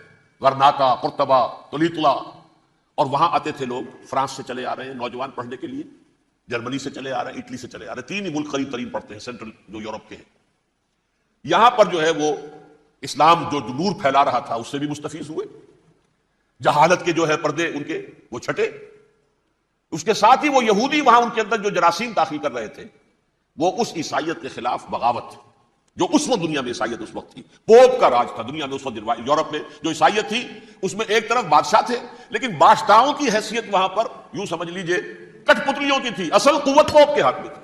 غرناطہ، قرطبہ، تولیتلا، اور وہاں آتے تھے لوگ، فرانس سے چلے آ رہے ہیں نوجوان پڑھنے کے لیے، جرمنی سے چلے آ رہے ہیں، اٹلی سے چلے آ رہے ہیں، 3 ہی ملک قریب ترین پڑھتے ہیں سینٹرل جو یورپ کے ہیں۔ یہاں پر جو ہے وہ اسلام جو نور پھیلا رہا تھا اس سے بھی مستفیض ہوئے، جہالت کے جو ہے پردے ان کے وہ چھٹے، اس کے ساتھ ہی وہ یہودی وہاں ان کے اندر جو جراثیم داخل کر رہے تھے وہ اس عیسائیت کے خلاف بغاوت تھی جو اس وقت دنیا میں عیسائیت اس وقت تھی۔ پوپ کا راج تھا دنیا میں اس وقت، یورپ میں جو عیسائیت تھی اس میں ایک طرف بادشاہ تھے، لیکن بادشاہوں کی حیثیت وہاں پر یوں سمجھ لیجئے کٹ پتلیوں کی تھی، اصل قوت پوپ کے ہاتھ میں تھی۔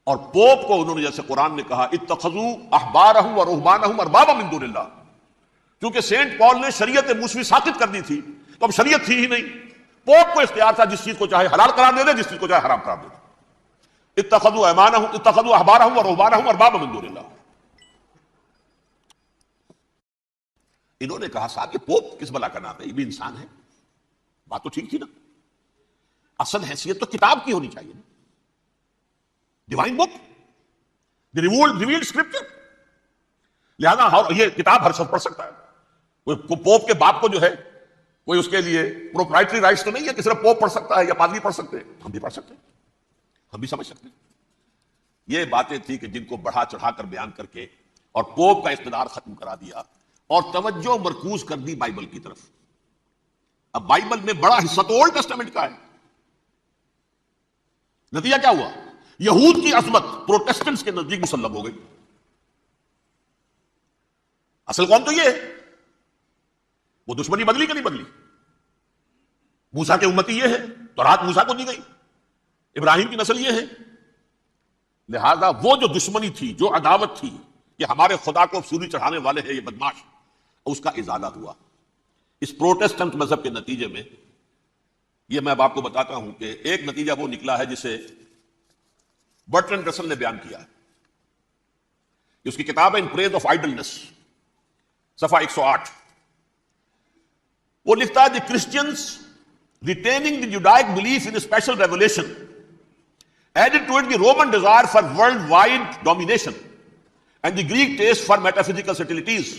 اور پوپ کو انہوں نے، جیسے قرآن نے کہا، اتخذوا احبارهم ورهبانهم اربابا من دون اللہ، کیونکہ سینٹ پال نے شریعت موسوی ساقط کر دی تھی تو اب شریعت تھی ہی نہیں، پوپ کو اختیار تھا جس چیز کو چاہے حلال قرار دے دے، جس چیز کو چاہے حرام قرار دے دے۔ اتخذوا احبارهم ورهبانهم اربابا من دون اللہ۔ انہوں نے کہا صاحب یہ پوپ کس بلا کا نام ہے، یہ بھی انسان ہے، بات تو ٹھیک تھی نا، اصل حیثیت تو کتاب کی ہونی چاہیے نا، ڈیوائن بک، ریویلڈ اسکرپچر، لہذا یہ کتاب ہر شخص پڑھ سکتا ہے۔ کوئی پوپ کے باپ کو جو ہے کوئی اس کے لیے پروپرائٹری رائٹس تو نہیں ہے کہ صرف پوپ پڑھ سکتا ہے یا پادری پڑھ سکتے ہیں، ہم بھی پڑھ سکتے ہیں، ہم بھی سمجھ سکتے ہیں۔ یہ باتیں تھی کہ جن کو بڑھا چڑھا کر بیان کر کے اور پوپ کا اقتدار ختم کرا دیا اور توجہ مرکوز کر دی بائبل کی طرف۔ اب بائبل میں بڑا حصہ تو اولڈ ٹیسٹامنٹ کا ہے، نتیجہ کیا ہوا، یہود کی عظمت پروٹیسٹنٹس کے نزدیک مسلم ہو گئی۔ اصل قوم تو یہ ہے، وہ دشمنی بدلی کہ نہیں بدلی، موسیٰ کے امتی یہ ہے، تورات موسیٰ کو دی گئی، ابراہیم کی نسل یہ ہے، لہذا وہ جو دشمنی تھی، جو عداوت تھی کہ ہمارے خدا کو سولی چڑھانے والے ہیں یہ بدماش، اس کا ازالہ ہوا اس پروٹیسٹنٹ مذہب کے نتیجے میں۔ یہ میں اب آپ کو بتاتا ہوں کہ ایک نتیجہ وہ نکلا ہے جسے برٹرنڈ رسل نے بیان کیا ہے، اس کی کتاب ہے ان پریز آف آئیڈلنس، صفحہ 108۔ وہ لکھتا ہے the Christians retaining the Judaic belief in special revelation added to it the Roman desire for worldwide domination and the Greek taste for metaphysical subtleties.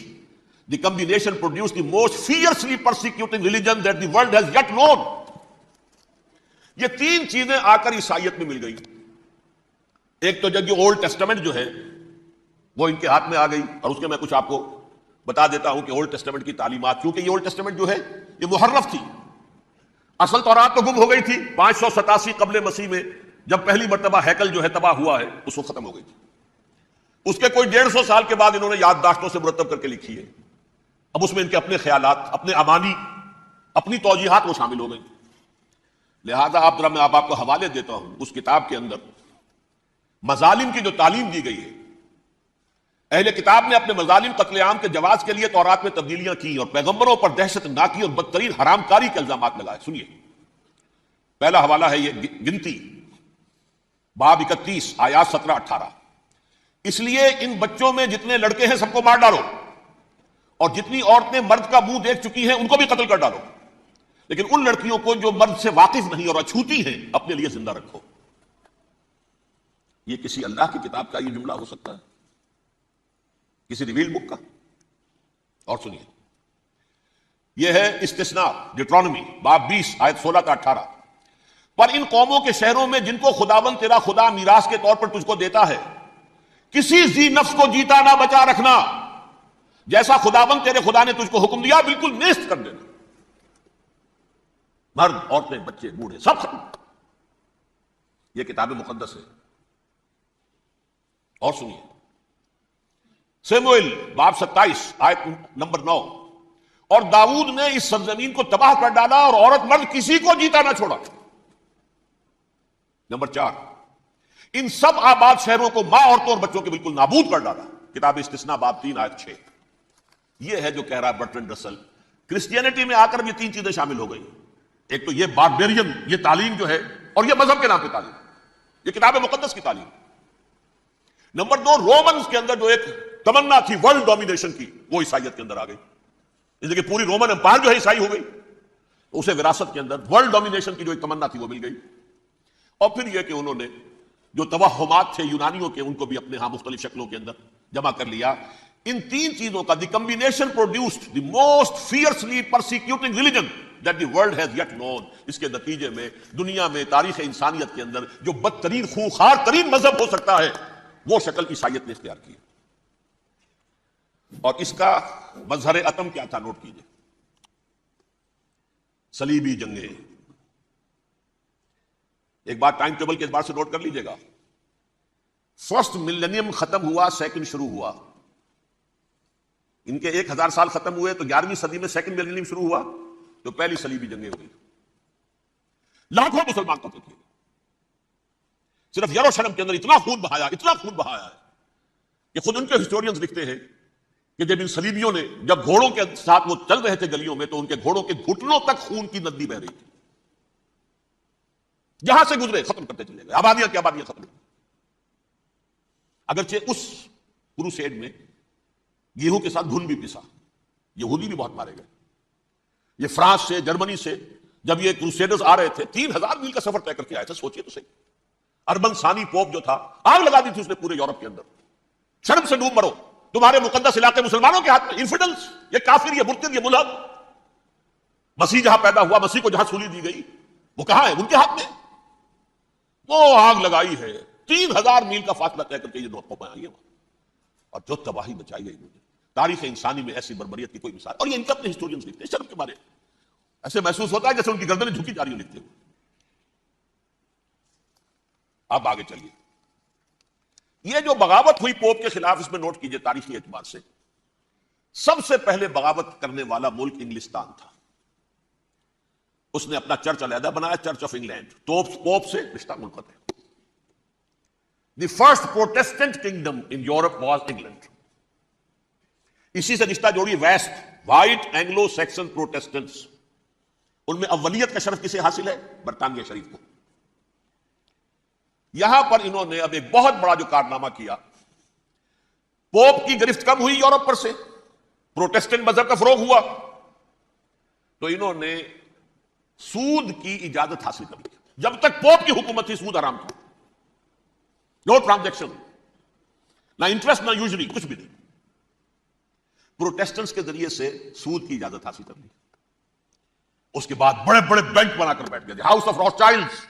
The combination produced the most fiercely persecuting religion that the world has yet known. یہ 3 چیزیں آ کر عیسائیت میں مل گئی۔ ایک تو جب یہ اولڈ ٹیسٹمنٹ جو ہے وہ ان کے ہاتھ میں آ گئی، اور اس کے میں کچھ آپ کو بتا دیتا ہوں کہ اولڈ ٹیسٹمنٹ کی تعلیمات، کیونکہ یہ اولڈ ٹیسٹمنٹ جو ہے یہ محرف تھی، اصل تورات تو گم ہو گئی تھی 587 قبل مسیح میں، جب پہلی مرتبہ ہیکل جو ہے تباہ ہوا ہے اس وقت ختم ہو گئی تھی۔ اس کے کوئی 150 سال کے بعد انہوں نے یادداشتوں سے مرتب کر کے لکھی ہے۔ اب اس میں ان کے اپنے خیالات، اپنے امانی، اپنی توجیحات وہ شامل ہو گئی. لہذا میں آپ کو حوالے دیتا ہوں اس کتاب کے اندر مظالم کی جو تعلیم دی گئی ہے. اہل کتاب نے اپنے مظالم قتل عام کے جواز کے لیے تورات میں تبدیلیاں کی اور پیغمبروں پر دہشت ناکی اور بدترین حرام کاری کے الزامات لگائے. سنیے، پہلا حوالہ ہے یہ گنتی باب 31 آیات 17-18. اس لیے ان بچوں میں جتنے لڑکے ہیں سب کو مار ڈالو، اور جتنی عورتیں مرد کا منہ دیکھ چکی ہیں ان کو بھی قتل کر ڈالو، لیکن ان لڑکیوں کو جو مرد سے واقف نہیں اور اچھوتی ہیں اپنے لیے زندہ رکھو. یہ کسی اللہ کی کتاب کا یہ جملہ ہو سکتا ہے؟ کسی ریویل بک کا؟ اور سنیے، یہ ہے استثناء ڈیٹرانومی باب 20 آیت 16-18. پر ان قوموں کے شہروں میں جن کو خداوند تیرا خدا میراث کے طور پر تجھ کو دیتا ہے کسی ذی نفس کو جیتا نہ بچا رکھنا، جیسا خداوند تیرے خدا نے تجھ کو حکم دیا بالکل نیست کر دینا. مرد، عورتیں، بچے، بوڑھے سب ختم. یہ کتاب مقدس ہے. اور سنیے، سیموئیل باب 27 آیت نمبر 9. اور داؤد نے اس سرزمین کو تباہ کر ڈالا اور عورت مرد کسی کو جیتا نہ چھوڑا. نمبر 4، ان سب آباد شہروں کو ماں، عورتوں اور بچوں کے بالکل نابود کر ڈالا. کتاب استثناء باب 3 آیت 6. یہ ہے جو کہہ رہا ہے برٹرنڈ رسل، کرسچینٹی میں آ کر یہ تین چیزیں شامل ہو گئی. ایک تو یہ باربیرین یہ تعلیم جو ہے، اور یہ مذہب کے نام پہ تعلیم، یہ کتاب مقدس کی تعلیم. نمبر 2، رومنز کے اندر جو ایک تمنا تھی ورلڈ ڈومینیشن کی، وہ عیسائیت کے اندر آ گئی. اس لیے کہ پوری رومن امپائر جو ہے عیسائی ہو گئی، اسے وراثت کے اندر ورلڈ ڈومینیشن کی جو ایک تمنا تھی وہ مل گئی. اور پھر یہ کہ انہوں نے جو توہمات تھے یونانیوں کے ان کو بھی اپنے ہاں مختلف شکلوں کے اندر جمع کر لیا. ان تین چیزوں کا the combination produced the most fiercely persecuting religion that the world has yet known. اس کے نتیجے میں دنیا میں تاریخ انسانیت کے اندر جو بدترین خونخوار ترین مذہب ہو سکتا ہے وہ شکل عیسائیت نے اختیار کی. اور اس کا مظہر عتم کیا تھا؟ نوٹ کیجئے، صلیبی جنگیں. ایک بات ٹائم ٹیبل کے اعتبار سے نوٹ کر لیجئے گا. فرسٹ ملینیم ختم ہوا، سیکنڈ شروع ہوا. ان کے 1000 سال ختم ہوئے تو 11ویں صدی میں سیکنڈ ملینیم شروع ہوا تو پہلی صلیبی جنگیں ہوئی. لاکھوں مسلمان قتل کیے. صرف یروشلم کے اندر اتنا خون بہایا ہے کہ خود ان کے ہسٹورینز لکھتے ہیں کہ جب ان صلیبیوں نے جب گھوڑوں کے ساتھ وہ چل رہے تھے گلیوں میں تو ان کے گھوڑوں کے گھٹنوں تک خون کی ندی بہ رہی تھی. جہاں سے گزرے ختم کرتے چلے گئے، آبادیاں کی آبادیاں ختم. اگرچہ اس کروسیڈ میں گیہوں کے ساتھ گھن بھی پسا، یہودی بھی بہت مارے گئے. یہ فرانس سے، جرمنی سے جب یہ کروسیڈرز آ رہے تھے 3000 میل کا سفر طے کر کے آئے تھے. سوچئے تو صحیح، اربن ثانی پوپ جو تھا آگ لگا دی تھی اس نے پورے یورپ کے اندر. شرم سے ڈوب مرو، تمہارے مقدس علاقے مسلمانوں کے ہاتھ میں. انفیڈلز، یہ کافر، یہ مرتد، یہ ملحد. مسیح جہاں پیدا ہوا، مسیح کو جہاں سولی دی گئی، وہ کہاں ہے؟ ان کے ہاتھ میں. وہ آگ لگائی ہے، 3000 میل کا فاصلہ طے کر کے یہ قومیں آئی ہیں اور جو تباہی مچائی گئی. تاریخ انسانی میں ایسی بربریت کی کوئی مثال. اور یہ ان کے اپنے ہسٹورینز لکھتے ہیں شرم کے بارے. ایسے محسوس ہوتا ہے جیسے ان کی گردنیں جھکی جا رہی ہیں لکھتے ہوئے. اب آگے چلیے. یہ جو بغاوت ہوئی پوپ کے خلاف، اس میں نوٹ کیجئے تاریخی اعتبار سے سب سے پہلے بغاوت کرنے والا ملک انگلستان تھا. اس نے اپنا چرچ علیحدہ بنایا، چرچ آف انگلینڈ. پوپ سے رشتہ منقطع. The first Protestant kingdom in Europe was England. اسی سے رشتہ جوڑی west, white Anglo Saxon Protestants. ان میں اولیت کا شرف کسے حاصل ہے؟ برطانیہ شریف کو. یہاں پر انہوں نے اب ایک بہت بڑا جو کارنامہ کیا، پوپ کی گرفت کم ہوئی یورپ پر سے، پروٹیسٹنٹ مذہب کا فروغ ہوا تو انہوں نے سود کی اجازت حاصل کر لی. جب تک پوپ کی حکومت تھی سود حرام تھا. نو ٹرانزیکشن، نہ انٹرسٹ، نہ یوزری، کچھ بھی نہیں. پروٹیسٹنٹس کے ذریعے سے سود کی اجازت حاصل کر لی. اس کے بعد بڑے بڑے بینک بنا کر بیٹھ گئے. House of Rothschilds,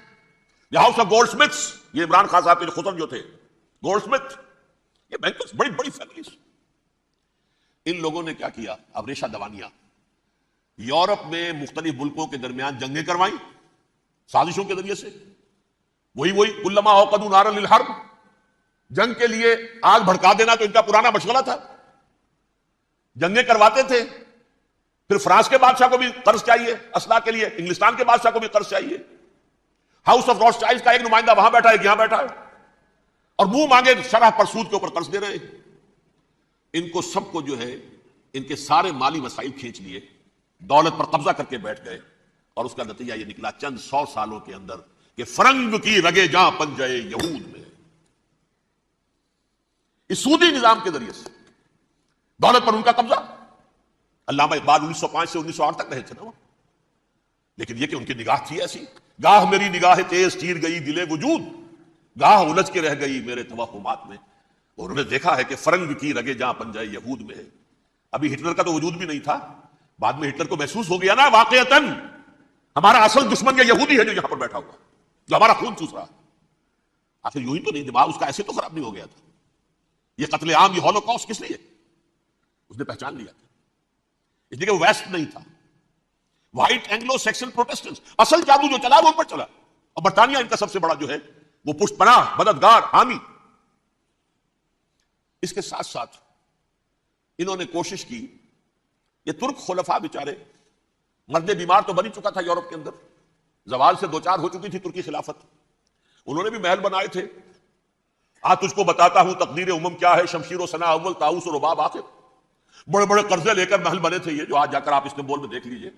House of Goldsmiths. یہ عمران خان صاحب کے خطر جو تھے گولڈ سمتھ، یہ بینکرز، بڑی بڑی فیملیز. ان لوگوں نے کیا کیا؟ اب ریشہ دوانیاں. یورپ میں مختلف ملکوں کے درمیان جنگیں کروائیں سازشوں کے ذریعے سے. وہی کلما اوقدوا نارا للحرب، جنگ کے لیے آگ بھڑکا دینا تو ان کا پرانا مشغلہ تھا. جنگیں کرواتے تھے پھر فرانس کے بادشاہ کو بھی قرض چاہیے اسلحہ کے لیے، انگلستان کے بادشاہ کو بھی قرض چاہیے، ہاؤس آف روتشائلڈ کا ایک نمائندہ وہاں بیٹھا ہے، یہاں بیٹھا ہے، اور منہ مانگے شرح پر سود کے اوپر قرض دے رہے ہیں۔ ان کو سب کو جو ہے ان کے سارے مالی وسائل کھینچ لیے، دولت پر قبضہ کر کے بیٹھ گئے، اور اس کا نتیجہ یہ نکلا چند 100 سالوں کے اندر کہ فرنگ کی رگے جاں پنجے یہود میں، اس سودی نظام کے ذریعے سے دولت پر ان کا قبضہ۔ علامہ اقبال 1905 سے 1908 تک رہے تھے نا وہ، لیکن یہ کہ ان کی نگاہ تھی ایسی، گاہ میری نگاہ تیز چیر گئی دل وجود، گاہ الجھ کے رہ گئی میرے توہمات میں، اور انہوں نے دیکھا ہے کہ فرنگ کی رگے جاں پنجے یہود میں ہے۔ ابھی ہٹلر کا تو وجود بھی نہیں تھا، بعد میں ہٹلر کو محسوس ہو گیا نا واقعتاً ہمارا اصل دشمن یہ یہودی ہے جو یہاں پر بیٹھا ہوا، جو ہمارا خون چوس رہا ہے۔ آخر یوں ہی تو نہیں، دماغ اس کا ایسے تو خراب نہیں ہو گیا تھا، یہ قتل عام، یہ ہولوکاسٹ کس لیے؟ اس نے پہچان لیا تھا، اس لیے کہ وہ ویسٹ نہیں تھا، وائٹ اینگلو سیکسن پروٹیسٹنٹس، اصل جادو جو چلا وہ ان پر چلا، اور برطانیہ ان کا سب سے بڑا جو ہے وہ پشت پناہ، مددگار، حامی۔ اس کے ساتھ ساتھ انہوں نے کوشش کی، یہ ترک خلفاء بیچارے، مرد بیمار تو بن چکا تھا یورپ کے اندر، زوال سے دوچار ہو چکی تھی ترکی خلافت، انہوں نے بھی محل بنائے تھے، تجھ کو بتاتا ہوں تقدیر امم کیا ہے، شمشیر و ثنا اول، طاؤس و رباب آخر، بڑے بڑے قرضے لے کر محل بنے تھے یہ، جو آج جا کر آپ استنبول میں دیکھ لیجئے،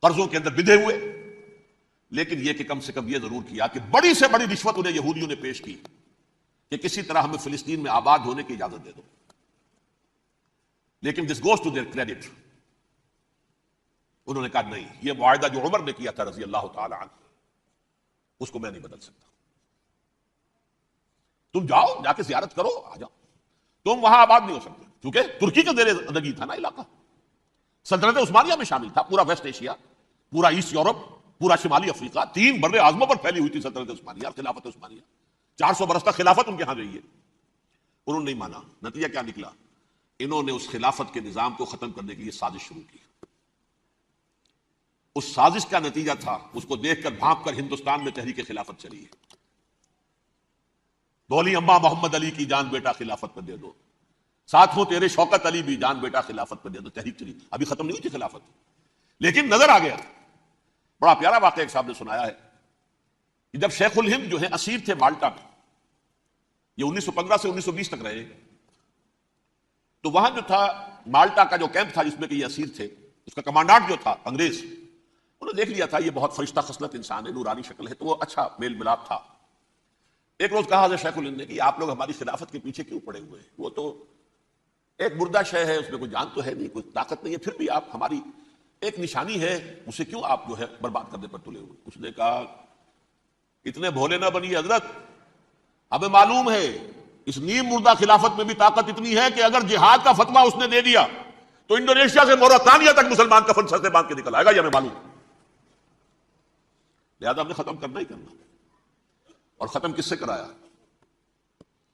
قرضوں کے اندر بندھے ہوئے، لیکن یہ کہ کم سے کم یہ ضرور کیا کہ بڑی سے بڑی رشوت انہیں یہودیوں نے پیش کی کہ کسی طرح ہمیں فلسطین میں آباد ہونے کی اجازت دے دو، لیکن this goes to their credit, انہوں نے کہا نہیں، یہ معاہدہ جو عمر نے کیا تھا رضی اللہ تعالی عنہ، اس کو میں نہیں بدل سکتا، تم جاؤ جا کے زیارت کرو، آ جاؤ، تم وہاں آباد نہیں ہو سکتے، کیونکہ ترکی کا زیر زندگی تھا نا علاقہ، سلطنت عثمانیہ میں شامل تھا، پورا ویسٹ ایشیا، پورا ایسٹ یورپ، پورا شمالی افریقہ، 3 بر اعظموں پر پھیلی ہوئی تھی سلطنت عثمانیہ، خلافت عثمانیہ، 400 برس تک خلافت ان کے ہاں رہی ہے۔ انہوں نے نہیں مانا، نتیجہ کیا نکلا؟ انہوں نے اس خلافت کے نظام کو ختم کرنے کے لیے سازش شروع کی۔ اس سازش کا نتیجہ تھا، اس کو دیکھ کر بھانپ کر ہندوستان میں تحریک خلافت چلی ہے، دولی اماں محمد علی کی جان بیٹا خلافت پر دے دو، ساتھ ہو تیرے شوکت علی بھی جان بیٹا خلافت پر دے دو، تحریک چلی، ابھی ختم نہیں ہوئی تھی خلافت، لیکن نظر آ گیا۔ بڑا پیارا واقعہ ایک صاحب نے سنایا ہے کہ جب شیخ الہند جو ہے اسیر تھے مالٹا میں، یہ 1915 سے 1920 تک رہے، تو وہاں جو تھا مالٹا کا جو کیمپ تھا جس میں کہ یہ اسیر تھے، اس کا کمانڈانٹ جو تھا انگریز، انہوں نے دیکھ لیا تھا یہ بہت فرشتہ خصلت انسان ہے، نورانی شکل ہے، تو وہ اچھا میل ملاپ تھا۔ ایک روز کہا حضرت شیخ الہند نے کہ آپ لوگ ہماری خلافت کے پیچھے کیوں پڑے ہوئے ہیں، وہ تو ایک مردہ شے ہے، اس میں کوئی جان تو ہے نہیں، کوئی طاقت نہیں ہے، پھر بھی آپ ہماری ایک نشانی ہے، اسے کیوں آپ جو ہے برباد کرنے پر تلے ہوئے؟ اس نے کہا اتنے بھولے نہ بنیے حضرت، ہمیں معلوم ہے اس نیم مردہ خلافت میں بھی طاقت اتنی ہے کہ اگر جہاد کا فتویٰ اس نے دے دیا تو انڈونیشیا سے موریتانیہ تک مسلمان کفن سر سے باندھ کے نکل آئے گا، یہ ہمیں معلوم ہے، لہذا ہم نے ختم کرنا ہی کرنا۔ اور ختم کس سے کرایا؟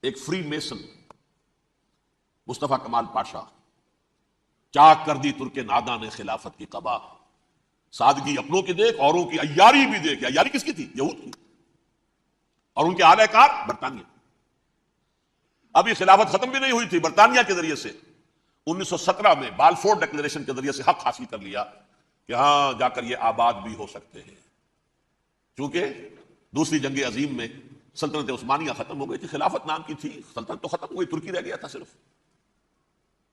ایک فری میسن مصطفیٰ کمال پاشا، چاک کر دی ترک ناداں نے خلافت کی قبا، سادگی اپنوں کی دیکھ اوروں کی عیاری بھی دیکھ۔ عیاری کس کی تھی؟ یہود کی، اور ان کے اعلی کار برطانیہ۔ اب یہ خلافت ختم بھی نہیں ہوئی تھی، برطانیہ کے ذریعے سے 1917 میں بالفور ڈکلیریشن کے ذریعے سے حق حاصل کر لیا کہ ہاں جا کر یہ آباد بھی ہو سکتے ہیں، چونکہ دوسری جنگ عظیم میں سلطنت عثمانیہ ختم ہو گئی تھی، خلافت نام کی تھی، سلطنت تو ختم ہو گئی، ترکی رہ گیا تھا صرف،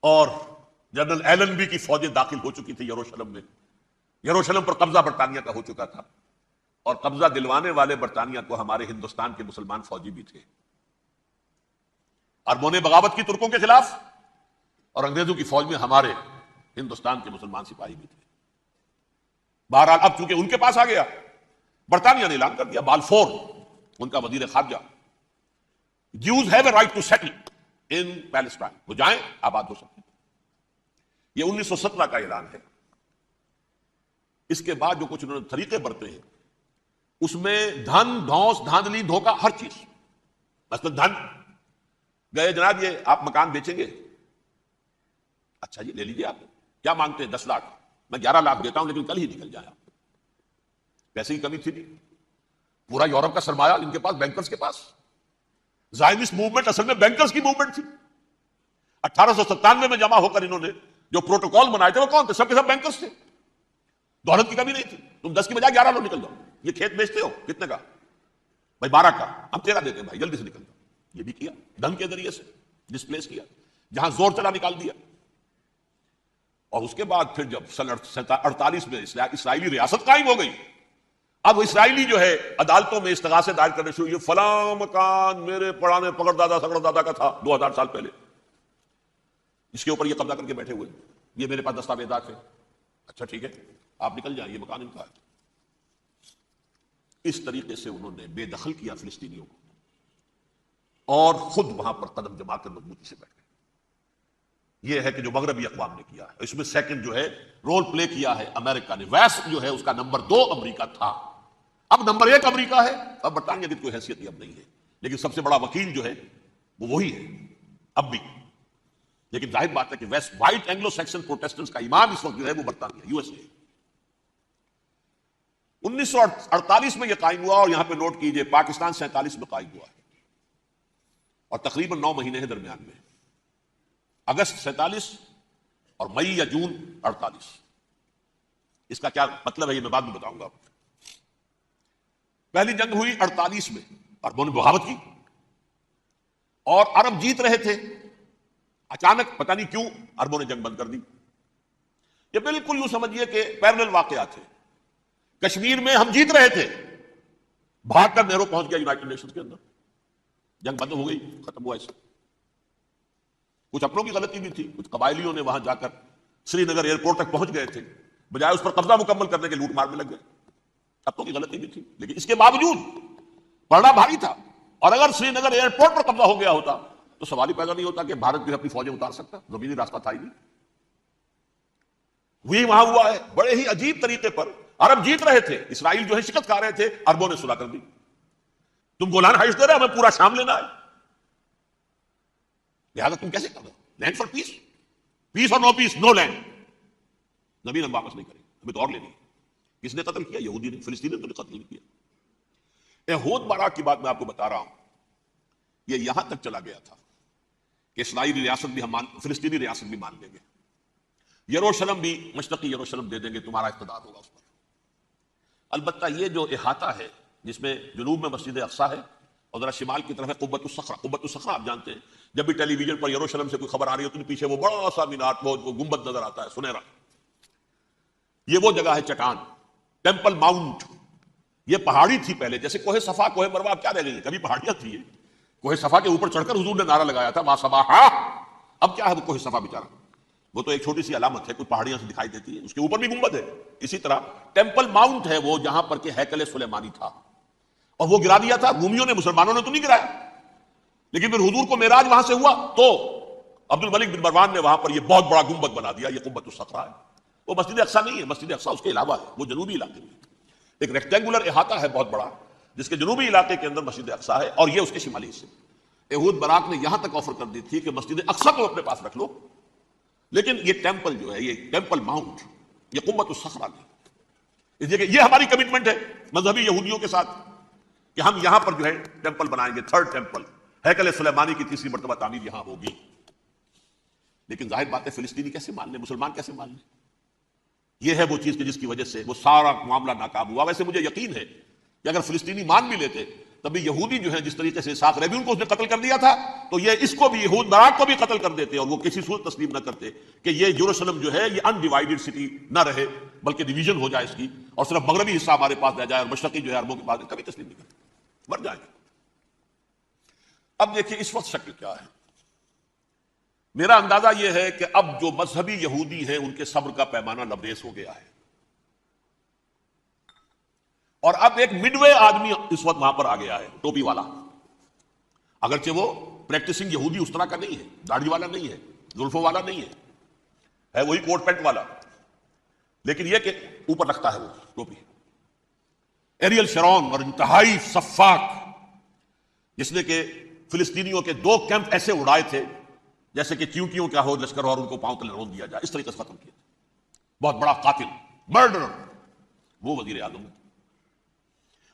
اور جنرل ایلنبی کی فوجیں داخل ہو چکی تھی یروشلم میں، یروشلم پر قبضہ برطانیہ کا ہو چکا تھا، اور قبضہ دلوانے والے برطانیہ کو ہمارے ہندوستان کے مسلمان فوجی بھی تھے، اربوں نے بغاوت کی ترکوں کے خلاف، اور انگریزوں کی فوج میں ہمارے ہندوستان کے مسلمان سپاہی بھی تھے۔ بہرحال اب چونکہ ان کے پاس آ گیا، برطانیہ نے اعلان کر دیا، بالفور ان کا وزیر خارجہ، Jews have a right to settle in Palestine, وہ جائیں آباد ہو سکتے ہیں۔ یہ 1917 کا اعلان ہے۔ اس کے بعد جو کچھ انہوں نے طریقے برتے ہیں، اس میں دھن، دھوس، دھاندلی، دھوکہ، ہر چیز۔ مثلا دھن، گئے جناب یہ آپ مکان بیچیں گے، اچھا جی لے لیجیے، آپ کیا مانگتے ہیں؟ 10 لاکھ، میں 11 لاکھ دیتا ہوں لیکن کل ہی نکل جائے۔ آپ پیسے کی کمی تھی نہیں، پورا یورپ کا سرمایہ ان کے پاس، بینکرز کے پاس۔ زائنسٹ موومنٹ اصل میں بینکرز کی موومنٹ تھی۔ 1897 میں جمع ہو کر انہوں نے جو پروٹوکول بنائے تھے وہ کون تھے؟ سب کے سب بینکرز تھے، دولت کی کمی نہیں تھی. تم 10 کی بجائے 11 لوگ نکل جاؤ. یہ کھیت بیچتے ہو کتنے کا؟ بھائی 12 کا، ہم 13 دیتے ہیں بھائی، جلدی سے نکل جاؤ. یہ بھی کیا، دھن کے ذریعے سے ڈسپلیس کیا، جہاں زور چلا نکال دیا. اور اس کے بعد پھر جب سن 48 میں اسرائیلی ریاست قائم ہو گئی، اب اسرائیلی جو ہے عدالتوں میں استغاثے دائر کرنے شروع. یہ فلاں مکان میرے پرانے پکڑ دادا سکڑ دادا کا تھا 2000 سال پہلے، اس کے اوپر یہ قبضہ کر کے بیٹھے ہوئے، یہ میرے پاس دستاویزات ہیں. اچھا ٹھیک ہے، آپ نکل جائیں، یہ مکان ان کا ہے. اس طریقے سے انہوں نے بے دخل کیا فلسطینیوں کو، اور خود وہاں پر قدم جما کر مضبوطی سے بیٹھ گئے. یہ ہے کہ جو مغربی اقوام نے کیا ہے. اس میں سیکنڈ جو ہے رول پلے کیا ہے امریکہ نے. ویسٹ جو ہے اس کا نمبر 2 امریکہ تھا، اب نمبر 1 امریکہ ہے. اب برطانیہ کی کوئی حیثیت اب نہیں ہے، لیکن سب سے بڑا وکیل جو ہے وہ وہی ہے اب بھی. لیکن ظاہر بات ہے کہ west white Anglo Saxon Protestants کا امام اس وقت جو ہے وہ برطانیہ، USA. 1948 میں یہ قائم ہوا، اور یہاں پہ نوٹ کیجئے پاکستان 47 میں قائم ہوا ہے، اور تقریباً 9 مہینے ہیں درمیان میں. اگست 47 اور مئی یا جون 48. اس کا کیا مطلب ہے یہ میں بعد میں بتاؤں گا. پہلی جنگ ہوئی 48 میں، عربوں نے بغاوت کی، اور عرب جیت رہے تھے. اچانک پتہ نہیں کیوں عربوں نے جنگ بند کر دی. یہ بالکل یوں سمجھیے کہ پیرلل واقعات تھے. کشمیر میں ہم جیت رہے تھے، بھاگ کر نہرو پہنچ گیا یونائٹڈ نیشنز کے اندر، جنگ بند ہو گئی، ختم ہوا. ایسے کچھ اپنوں کی غلطی بھی تھی، کچھ قبائلیوں نے وہاں جا کر سری نگر ایئرپورٹ تک پہنچ گئے تھے، بجائے اس پر قبضہ مکمل کرنے کے لوٹ مار میں لگ گئے. اپنوں کی غلطی بھی تھی، لیکن اس کے باوجود پڑنا بھاری تھا. اور اگر سری نگر ایئرپورٹ پر قبضہ ہو گیا ہوتا تو سوال ہی پیدا نہیں ہوتا کہ بھارت جو اپنی فوجیں اتار سکتا، زمینی راستہ تھا ہی نہیں. وہی وہاں ہوا ہے بڑے ہی عجیب طریقے پر. عرب جیت رہے تھے، اسرائیل جو ہے شکست کھا رہے تھے، عربوں نے صلح کر دی. تم گولان ہائٹس دے رہے ہمیں پورا شام لینا ہے، لہٰذا تم کیسے کر دو لینڈ فار پیس، پیس اور نو پیس نو لینڈ. زمین ہم واپس نہیں کریں، ہمیں تو اور لینی ہے. کس نے قتل کیا؟ یہودی نے. فلسطینی نے تو قتل نہیں کیا. احود باراک کی بات میں آپ کو بتا رہا ہوں. یہ یہاں تک چلا گیا تھا کہ اسرائیلی ریاست بھی ہم فلسطینی ریاست بھی مان لیں گے، یروشلم بھی مشرقی یروشلم دے دیں گے، تمہارا اقتدار ہوگا اس پر. البتہ یہ جو احاطہ ہے جس میں جنوب میں مسجد اقصی ہے اور ذرا شمال کی طرف ہے قبۃ الصخرہ. قبۃ الصخرہ آپ جانتے ہیں، جب بھی ٹیلی ویژن پر یروشلم سے کوئی خبر آ رہی ہے تو پیچھے وہ بڑا سا مینار، وہ گنبد نظر آتا ہے سنہرا. یہ وہ جگہ ہے چٹان، ٹیمپل ماؤنٹ. یہ پہاڑی تھی پہلے، جیسے کوہ صفا کوہ مروہ. اب کیا رہ گئی؟ کبھی پہاڑیاں تھی. یہ کوہ صفا کے اوپر چڑھ کر حضور نے نعرہ لگایا تھا ما صباحا. اب کیا ہے وہ کوہ صفا بیچارہ؟ وہ تو ایک چھوٹی سی علامت ہے، کچھ پہاڑیاں سے دکھائی دیتی ہے، اس کے اوپر بھی گنبد ہے. اسی طرح ٹیمپل ماؤنٹ ہے وہ جہاں پر کہ ہیکل سلیمانی تھا، اور وہ گرا دیا تھا رومیوں نے. مسلمانوں نے تو نہیں گرایا، لیکن پھر حضور کو معراج وہاں سے ہوا تو عبد الملک بن مروان نے وہاں پر یہ بہت بڑا گنبد بنا دیا. یہ قبۃ الصخرہ ہے. وہ مسجد اقصی نہیں ہے، مسجد اقصی اس کے علاوہ ہے، وہ جنوبی علاقے میں ایک ریکٹینگولر احاطہ ہے بہت بڑا، جس کے جنوبی علاقے کے اندر مسجد اقصی ہے، اور یہ اس کے شمالی حصے. احود باراک نے یہاں تک آفر کر دی تھی کہ مسجد اقصی کو اپنے پاس رکھ لو، لیکن یہ ٹیمپل جو ہے، یہ ٹیمپل ماؤنٹ، یہ قبۃ الصخرہ نہیں. اس لیے کہ یہ ہماری کمٹمنٹ ہے مذہبی یہودیوں کے ساتھ کہ ہم یہاں پر جو ہے ٹیمپل بنائیں گے، 3rd ٹیمپل، ہیکل سلیمانی کی 3ری مرتبہ تعمیر یہاں ہوگی. لیکن ظاہر بات ہے فلسطینی کیسے مان لیں، مسلمان کیسے مان لیں؟ یہ ہے وہ چیز کہ جس کی وجہ سے وہ سارا معاملہ ناکام ہوا. ویسے مجھے یقین ہے کہ اگر فلسطینی مان بھی لیتے تبھی یہودی جو ہے جس طریقے سے اسحاق ریبیون کو اس نے قتل کر دیا تھا تو یہ اس کو بھی، احود باراک کو بھی قتل کر دیتے، اور وہ کسی صورت تسلیم نہ کرتے کہ یہ یروشلم جو ہے یہ انڈیوائیڈڈ سٹی نہ رہے، بلکہ ڈویژن ہو جائے اس کی، اور صرف مغربی حصہ ہمارے پاس رہ جائے اور مشرقی جو ہے عربوں کے پاس. کبھی تسلیم نہیں کرتے، مر جائیں گے. اب دیکھیے اس وقت شکل کیا ہے. میرا اندازہ یہ ہے کہ اب جو مذہبی یہودی ہیں ان کے صبر کا پیمانہ لبریز ہو گیا ہے، اور اب ایک مڈ وے آدمی اس وقت وہاں پر آ گیا ہے، ٹوپی والا. اگرچہ وہ پریکٹسنگ یہودی اس طرح کا نہیں ہے، داڑھی والا نہیں ہے، زلفوں والا نہیں ہے وہی کوٹ پینٹ والا، لیکن یہ کہ اوپر رکھتا ہے وہ ٹوپی. ایریل شرون، اور انتہائی سفاک، جس نے کہ فلسطینیوں کے 2 کیمپ ایسے اڑائے تھے جیسے کہ چیونٹیوں کا ہو لشکر اور ان کو پاؤں تلے رون دیا جائے، اس طریقے سے ختم کیا. بہت بڑا قاتل، مرڈرر، وہ وزیر اعظم.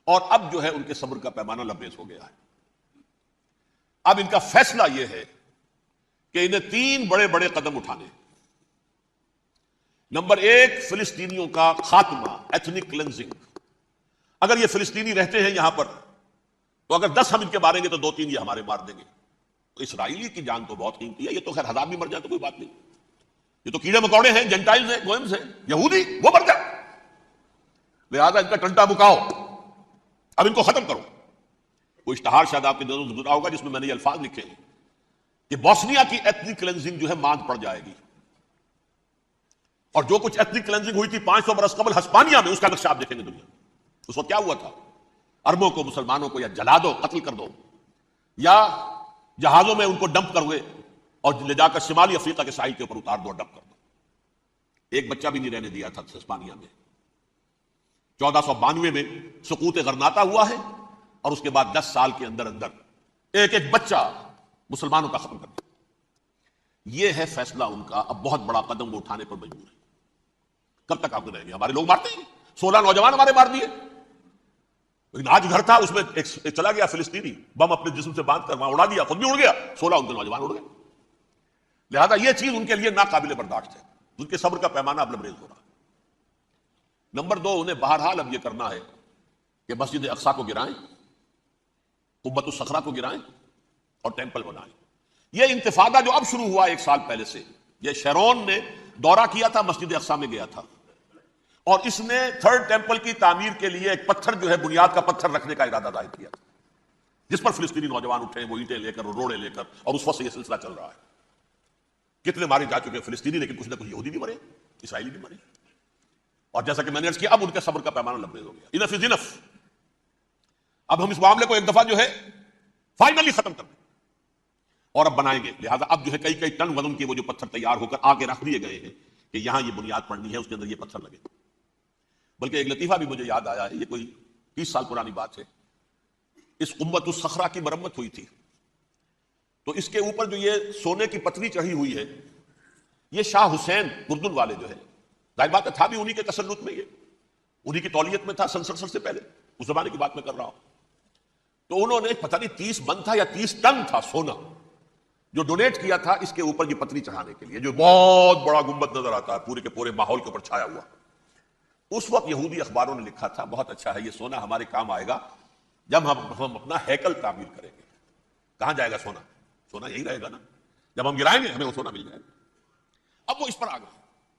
اور اب جو ہے ان کے صبر کا پیمانہ لبریز ہو گیا ہے. اب ان کا فیصلہ یہ ہے کہ انہیں 3 بڑے بڑے قدم اٹھانے. نمبر ایک، فلسطینیوں کا خاتمہ، ایتھنک کلینزنگ. اگر یہ فلسطینی رہتے ہیں یہاں پر تو اگر 10 ہم ان کے ماریں گے تو 2-3 یہ ہمارے مار دیں گے. تو اسرائیلی کی جان تو بہت قیمتی ہے. یہ تو خیر 1000 بھی مر جائے تو کوئی بات نہیں. یہ تو کیڑے مکوڑے ہیں، جنٹائلز ہیں، گوئمز ہیں، یہودی، وہ مر جائے. لہذا ان کا ٹنٹا بکاؤ، اب ان کو ختم کرو. وہ اشتہار شاید آپ کے نظروں سے گزرا ہوگا جس میں میں نے یہ الفاظ لکھے ہیں کہ بوسنیا کی ایتھنک کلینزنگ جو ہے ماند پڑ جائے گی. اور جو کچھ ایتھنک کلینزنگ ہوئی تھی 500 برس قبل ہسپانیہ میں، اس کا نقشہ آپ دیکھیں گے دنیا. اس وقت کیا ہوا تھا؟ عربوں کو، مسلمانوں کو یا جلا دو، قتل کر دو، یا جہازوں میں ان کو ڈمپ کروے اور لے جا کر شمالی افریقہ کے ساحل کے اوپر اتار دو اور ڈمپ کر دو. ایک بچہ بھی نہیں رہنے دیا تھا ہسپانیہ میں. 1492 میں سقوط غرناطہ ہوا ہے اور اس کے بعد 10 سال کے اندر اندر ایک ایک بچہ مسلمانوں کا ختم کر دیا. یہ ہے فیصلہ ان کا. اب بہت بڑا قدم وہ اٹھانے پر مجبور ہے. کب تک آپ رہیں گے؟ ہمارے لوگ مارتے ہیں، 16 نوجوان ہمارے مار دیے. لیکن آج گھر تھا، اس میں ایک چلا گیا فلسطینی، بم اپنے جسم سے باندھ کر وہاں اڑا دیا، خود بھی اڑ گیا، 16 ان کے نوجوان اڑ گئے. لہذا یہ چیز ان کے لیے ناقابل برداشت ہے. ان کے صبر کا پیمانہ اب لبریز ہو رہا ہے. نمبر 2، انہیں بہرحال اب یہ کرنا ہے کہ مسجد اقصی کو گرائیں، قبۃ الصخرہ کو گرائیں اور ٹیمپل بنائیں. یہ انتفاضہ جو اب شروع ہوا 1 سال پہلے سے، یہ شیرون نے دورہ کیا تھا، مسجد اقصی میں گیا تھا اور اس نے 3rd ٹیمپل کی تعمیر کے لیے ایک پتھر جو ہے بنیاد کا پتھر رکھنے کا ارادہ ظاہر کیا تھا، جس پر فلسطینی نوجوان اٹھے، وہ اینٹیں لے کر اور روڑے لے کر، اور اس وقت سے یہ سلسلہ چل رہا ہے. کتنے مارے جا چکے فلسطینی، لیکن کچھ نہ کچھ یہودی بھی مرے، اسرائیلی بھی مرے. اور جیسا کہ میں نے عرض کیا، اب ان کے صبر کا پیمانہ لبریز ہو گیا. انف از انف. اب ہم اس معاملے کو ایک دفعہ جو ہے فائنلی ختم کر دیں اور اب بنائیں گے. لہذا اب جو ہے کئی ٹن وزن کے وہ جو پتھر تیار ہو کر آگے رکھ دیے گئے ہیں کہ یہاں یہ بنیاد پڑنی ہے، اس کے اندر یہ پتھر لگے. بلکہ ایک لطیفہ بھی مجھے یاد آیا ہے، یہ کوئی 30 سال پرانی بات ہے. اس قبۃ الصخرہ کی مرمت ہوئی تھی تو اس کے اوپر جو یہ سونے کی پتری چڑھی ہوئی ہے، یہ شاہ حسین اردن والے جو ہے، ظاہر بات ہے تھا بھی انہی کے تسلط میں، یہ انہی کی تولیت میں تھا، سن 67 سے پہلے، اس زمانے کی بات میں کر رہا ہوں. تو انہوں نے پتہ نہیں 30 من تھا یا 30 ٹن تھا سونا جو ڈونیٹ کیا تھا اس کے اوپر یہ پتری چڑھانے کے لیے، جو بہت بڑا گنبد نظر آتا ہے پورے کے پورے ماحول کے اوپر چھایا ہوا. اس وقت یہودی اخباروں نے لکھا تھا بہت اچھا ہے، یہ سونا ہمارے کام آئے گا جب ہم اپنا ہیکل تعمیر کریں گے. کہاں جائے گا سونا؟ سونا یہی رہے گا نا، جب ہم گرائیں گے ہمیں وہ سونا مل جائے گا. اب وہ اس پر آ گئے،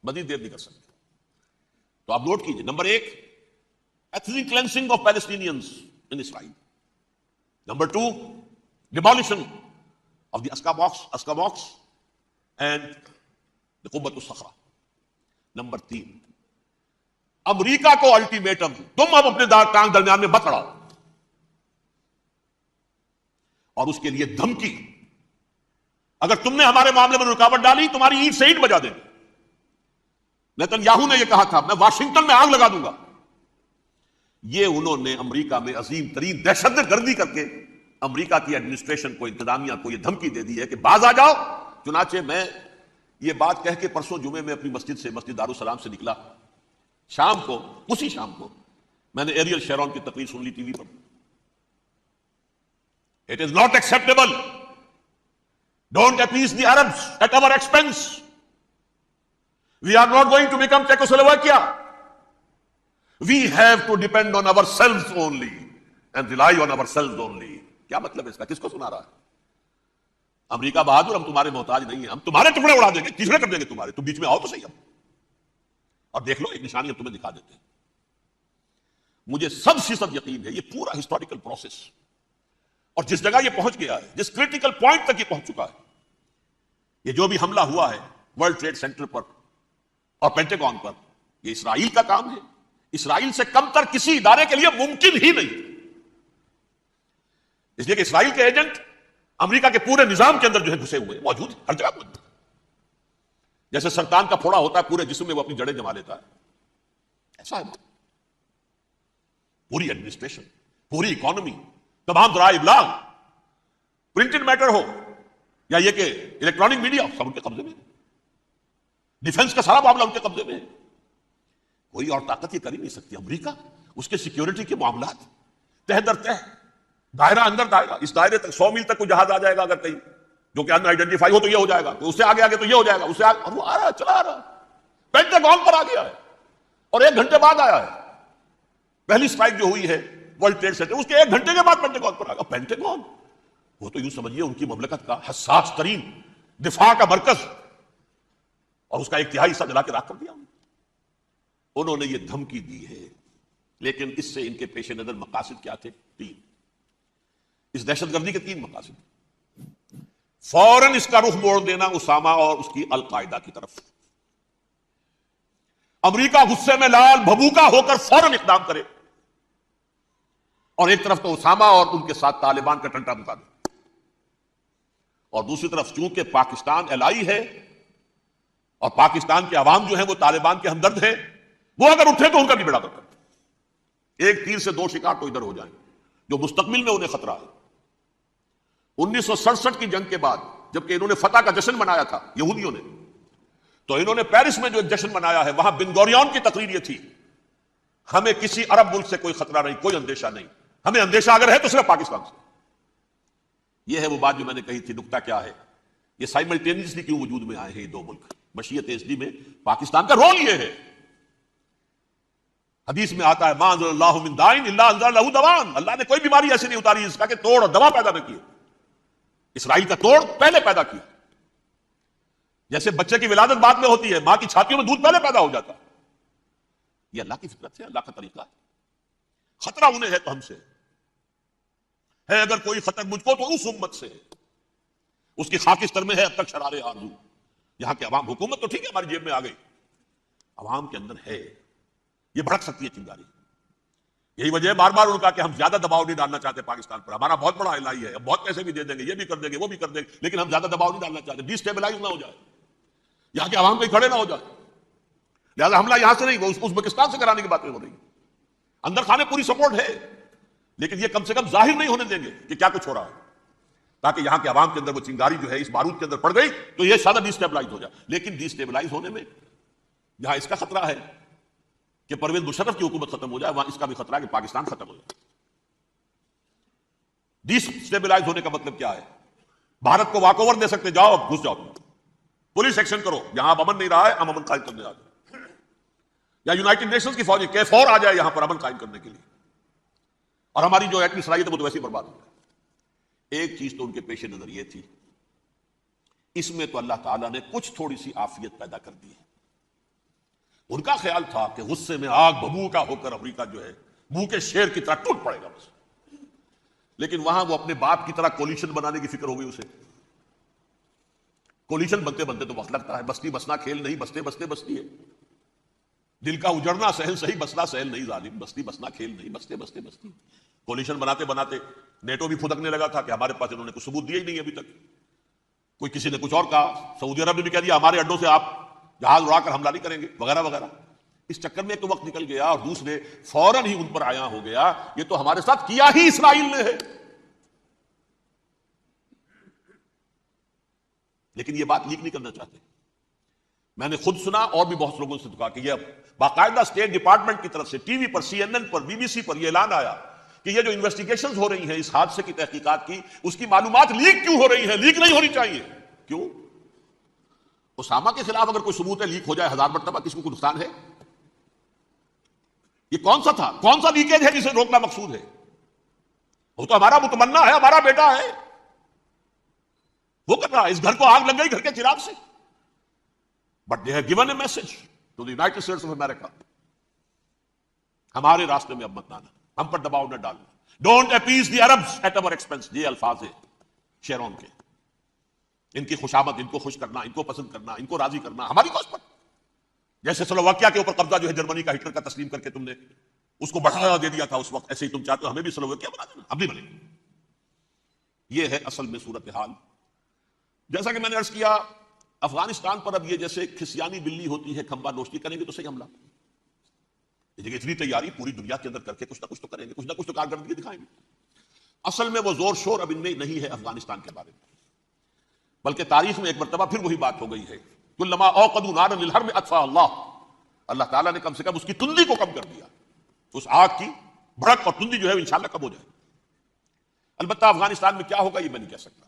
مزید دیر نہیں کر سکتے. تو آپ نوٹ کیجئے، number 1، ethnic cleansing of Palestinians in Israel. Number 2، demolition of the Aska box and the قبۃ الصخرہ. نمبر 3، امریکہ کو الٹیمیٹم، تم اب اپنے ٹانگ درمیان میں مت اڑاؤ، اور اس کے لیے دھمکی، اگر تم نے ہمارے معاملے میں رکاوٹ ڈالی تمہاری اینٹ سے اینٹ بجا دیں گے. نیتن یاہو نے یہ کہا تھا، میں واشنگٹن میں آگ لگا دوں گا. یہ انہوں نے امریکہ میں عظیم ترین دہشت گردی کر کے امریکہ کی ایڈمنسٹریشن کو، انتظامیہ کو یہ دھمکی دے دی ہے کہ باز آ جاؤ. چنانچہ میں یہ بات کہہ کے پرسوں جمعے میں اپنی مسجد دارالسلام سے نکلا، شام کو، اسی شام کو میں نے ایریل شیرون کی تقریر سن لی T V per. It is not acceptable. Don't appease the Arabs at our expense. We are not going to become Czechoslovakia. We have to depend on ourselves only and rely on ourselves only. کیا مطلب ہے اس کا؟ کس کو سنا رہا ہے؟ امریکہ بہادر، ہم تمہارے محتاج نہیں ہیں، ہم تمہارے ٹکڑے اڑا دیں گے، ٹکڑے کر دیں گے تمہارے، تم بیچ میں آؤ تو صحیح. اور دیکھ لو، ایک نشانی ہم تمہیں دکھا دیتے ہیں. مجھے 100% یقین ہے یہ پورا ہسٹوریکل پروسیس، اور جس جگہ یہ پہنچ گیا ہے، جس کریٹیکل پوائنٹ تک یہ پہنچ چکا ہے، یہ جو بھی حملہ ہوا ہے ورلڈ ٹریڈ سینٹر پر اور پینٹاگون پر، یہ اسرائیل کا کام ہے. اسرائیل سے کم تر کسی ادارے کے لیے ممکن ہی نہیں، اس لیے کہ اسرائیل کے ایجنٹ امریکہ کے پورے نظام کے اندر جو ہے گھسے ہوئے موجود ہیں، ہر جگہ موجود. جیسے سرطان کا پھوڑا ہوتا ہے پورے جسم میں وہ اپنی جڑیں جما لیتا ہے، ایسا ہے. پوری ایڈمنسٹریشن، پوری اکانومی، تمام ذرائع ابلاغ، پرنٹڈ میٹر ہو یا یہ کہ الیکٹرانک میڈیا، سب ان کے قبضے میں ہے. ڈیفنس کا سارا معاملہ ان کے قبضے میں ہے. کوئی اور طاقت یہ کر ہی نہیں سکتی. امریکہ، اس کے سیکیورٹی کے معاملات تہ در تہ، دائرہ اندر دائرہ، اس دائرے تک 100 میل تک کوئی جہاز آ جائے گا اگر کہیں جو کہ ان آئیڈینٹیفائی ہو تو یہ ہو جائے گا، اس سے آگے آگے تو یہ ہو جائے گا، اس سے آگے، اور وہ آ رہا، چلا آ رہا. پینٹاگون پر آ گیا ہے اور 1 گھنٹے بعد آیا ہے. پہلی اسٹرائک جو ہوئی ہے ورلڈ ٹریڈ سینٹر، اس کے 1 گھنٹے کے بعد پینٹاگون پر آ گیا. پینٹاگون وہ تو یوں سمجھیے ان کی مملکت کا حساس ترین دفاع کا مرکز، اور اس کا 1/3 حصہ جلا کے راکھ کر دیا. انہوں نے یہ دھمکی دی ہے، لیکن اس سے ان کے پیش نظر مقاصد کیا تھے؟ 3. اس دہشت گردی کے 3 مقاصد. فوراً اس کا رخ موڑ دینا اسامہ اور اس کی القاعدہ کی طرف. امریکہ غصے میں لال بھبوکا ہو کر فوراً اقدام کرے، اور ایک طرف تو اسامہ اور ان کے ساتھ طالبان کا ٹنٹا مکا دے، اور دوسری طرف چونکہ پاکستان الائی ہے اور پاکستان کے عوام جو ہیں وہ طالبان کے ہمدرد ہیں، وہ اگر اٹھے تو ان کا بھی بیڑا کرتا. ایک تیر سے 2 شکار تو ادھر ہو جائیں، جو مستقبل میں انہیں خطرہ ہے. 1967 کی جنگ کے بعد جبکہ انہوں نے فتح کا جشن منایا تھا یہودیوں نے، تو انہوں نے پیرس میں جو ایک جشن منایا ہے، وہاں بن گوریون کی تقریر یہ تھی: ہمیں کسی عرب ملک سے کوئی خطرہ نہیں، کوئی اندیشہ نہیں، ہمیں اندیشہ اگر ہے تو صرف پاکستان سے. یہ ہے وہ بات جو میں نے کہی تھی. نکتہ کیا ہے؟ یہ سائملٹینیسلی کیوں وجود میں آئے ہیں یہ 2 ملک؟ مشیت ازلی میں پاکستان کا رول یہ ہے. حدیث میں آتا ہے ما انزل اللہ من داء الا انزل له دواء، اللہ نے کوئی بیماری ایسی نہیں اتاری جس کا کہ توڑ اور دوا پیدا نہ کیے. اسرائیل کا توڑ پہلے پیدا کیا. جیسے بچے کی ولادت بعد میں ہوتی ہے، ماں کی چھاتیوں میں دودھ پہلے پیدا ہو جاتا. یہ اللہ کی فطرت ہے، اللہ کا طریقہ ہے. خطرہ انہیں ہے تو ہم سے ہے. اگر کوئی خطر مجھ کو تو اس امت سے ہے، اس کی خاکستر میں ہے اب تک شرار آرزو. یہاں کے عوام، حکومت تو ٹھیک ہے ہماری جیب میں آ گئی، عوام کے اندر ہے، یہ بھڑک سکتی ہے چنگاری. یہی وجہ ہے بار بار ان کا کہ ہم زیادہ دباؤ نہیں ڈالنا چاہتے پاکستان پر. ہمارا بہت بڑا الائی ہے، بہت پیسے بھی دے دیں گے، یہ بھی کر دیں گے، وہ بھی کر دیں گے، لیکن ہم زیادہ دباؤ نہیں ڈالنا چاہتے، ڈی اسٹیبلائز نہ ہو جائے، یہاں کے عوام پہ کھڑے نہ ہو جائے. لہٰذا حملہ یہاں سے نہیں، وہ ازبکستان سے کرانے کی باتیں ہو رہی ہیں. اندر خانے پوری سپورٹ ہے، لیکن یہ کم سے کم ظاہر نہیں ہونے دیں گے کہ کیا کچھ ہو رہا ہے، تاکہ یہاں کے عوام کے اندر وہ چنگاری جو ہے اس بارود کے اندر پڑ گئی تو یہ سادہ ڈی اسٹیبلائز ہو جائے. لیکن ڈی اسٹیبلائز ہونے میں جہاں اس کا خطرہ ہے کہ پرویز مشرف کی حکومت ختم ہو جائے، وہاں اس کا بھی خطرہ ہے کہ پاکستان ختم ہو جائے. ڈی اسٹیبلائز ہونے کا مطلب کیا ہے؟ بھارت کو واک اوور دے سکتے، جاؤ گھس جاؤ، پولیس ایکشن کرو، یہاں اب امن نہیں رہا ہے، ہم امن قائم کرنے آ جائیں، یا یونائٹڈ نیشنز کی فوجی KFOR آ جائے یہاں پر امن قائم کرنے کے لیے، اور ہماری جو ایٹمی صلاحیت ہے وہ تو ویسے ہی برباد ہو جائے. ایک چیز تو ان کے پیش نظر یہ تھی، اس میں تو اللہ تعالیٰ نے کچھ تھوڑی سی عافیت پیدا کر دی ہے. ان کا خیال تھا کہ غصے میں آگ ببوکا ہو کر امریکہ جو ہے بھوکے شیر کی طرح ٹوٹ پڑے گا بس. لیکن وہاں وہ اپنے باپ کی طرح کولیشن بنانے کی فکر ہو گئی اسے. کولیشن بنتے بنتے تو وقت لگتا ہے، بستی بسنا کھیل نہیں، بستے بستے بستی ہے. دل کا اجڑنا سہل صحیح، بسنا سہل نہیں ظالم، بستی بسنا کھیل نہیں، بستے بستے بستی. کولیشن بناتے بناتے نیٹو بھی پھدکنے لگا تھا کہ ہمارے پاس انہوں نے کچھ ثبوت دیا ہی نہیں ابھی تک. کوئی کسی نے کچھ اور کہا، سعودی عرب نے بھی کہہ دیا ہمارے اڈوں سے آپ جہاز اڑا کر حملہ نہیں کریں گے، وغیرہ وغیرہ. اس چکر میں ایک تو وقت نکل گیا، اور دوسرے فوراً ہی ان پر آیا ہو گیا یہ تو ہمارے ساتھ کیا ہی اسرائیل نے ہے. لیکن یہ بات لیک نہیں کرنا چاہتے. میں نے خود سنا اور بھی بہت لوگوں سے کہا کہ یہ باقاعدہ اسٹیٹ ڈپارٹمنٹ کی طرف سے ٹی وی پر، CNN پر، BBC پر یہ اعلان آیا کہ یہ جو انویسٹیگیشنز ہو رہی ہیں اس حادثے کی تحقیقات کی، اس کی معلومات لیک کیوں ہو رہی ہیں؟ لیک نہیں ہونی چاہیے. کیوں؟ اسامہ کے خلاف اگر کوئی ثبوت ہے لیک ہو جائے 1000 مرتبہ، کسی کو نقصان ہے؟ یہ کون سا تھا، کون سا لیکیج ہے جسے روکنا مقصود ہے؟ وہ تو ہمارا متمنا ہے، ہمارا بیٹا ہے، وہ کر رہا ہے. اس گھر کو آگ لگ گئی گھر کے چراغ سے. But they have given a message to the United States of America, ہمارے راستے میں اب مت آنا، ہم پر دباؤ نہ ڈالنا. Don't appease the Arabs at our expense. یہ الفاظ ہیں شیرون کے. ان کی خوشامد، ان کو خوش کرنا، ان کو پسند کرنا، ان کو راضی کرنا ہماری کوشش پر. جیسے سلوواکیہ کے اوپر قبضہ جو ہے جرمنی کا ہٹلر کا تسلیم کر کے تم نے اس کو بڑھاوا دے دیا تھا اس وقت، ایسے ہی تم چاہتے ہو ہمیں بھی سلوواکیہ بنا دینا، اب نہیں بنے گی. یہ ہے اصل میں صورتحال. جیسا کہ میں نے عرض کیا، افغانستان پر اب یہ جیسے کھسیانی بلی ہوتی ہے کھمبا نوشتی، کریں گے تو صحیح حملہ. اتنی تیاری پوری دنیا کے اندر کر کے کچھ نہ کچھ تو کریں گے، کچھ نہ کچھ تو کارکردگی دکھائیں گے. اصل میں وہ زور شور اب ان میں نہیں ہے افغانستان کے بارے میں، بلکہ تاریخ میں ایک مرتبہ پھر وہی بات ہو گئی ہے. کلما اوقدوا نارا للحرب اطفاها اللہ تعالیٰ نے کم سے کم اس کی تندی کو کم کر دیا. اس آگ کی بھڑک اور تندی جو ہے انشاءاللہ کم ہو جائے. البتہ افغانستان میں کیا ہوگا یہ میں نہیں کہہ سکتا.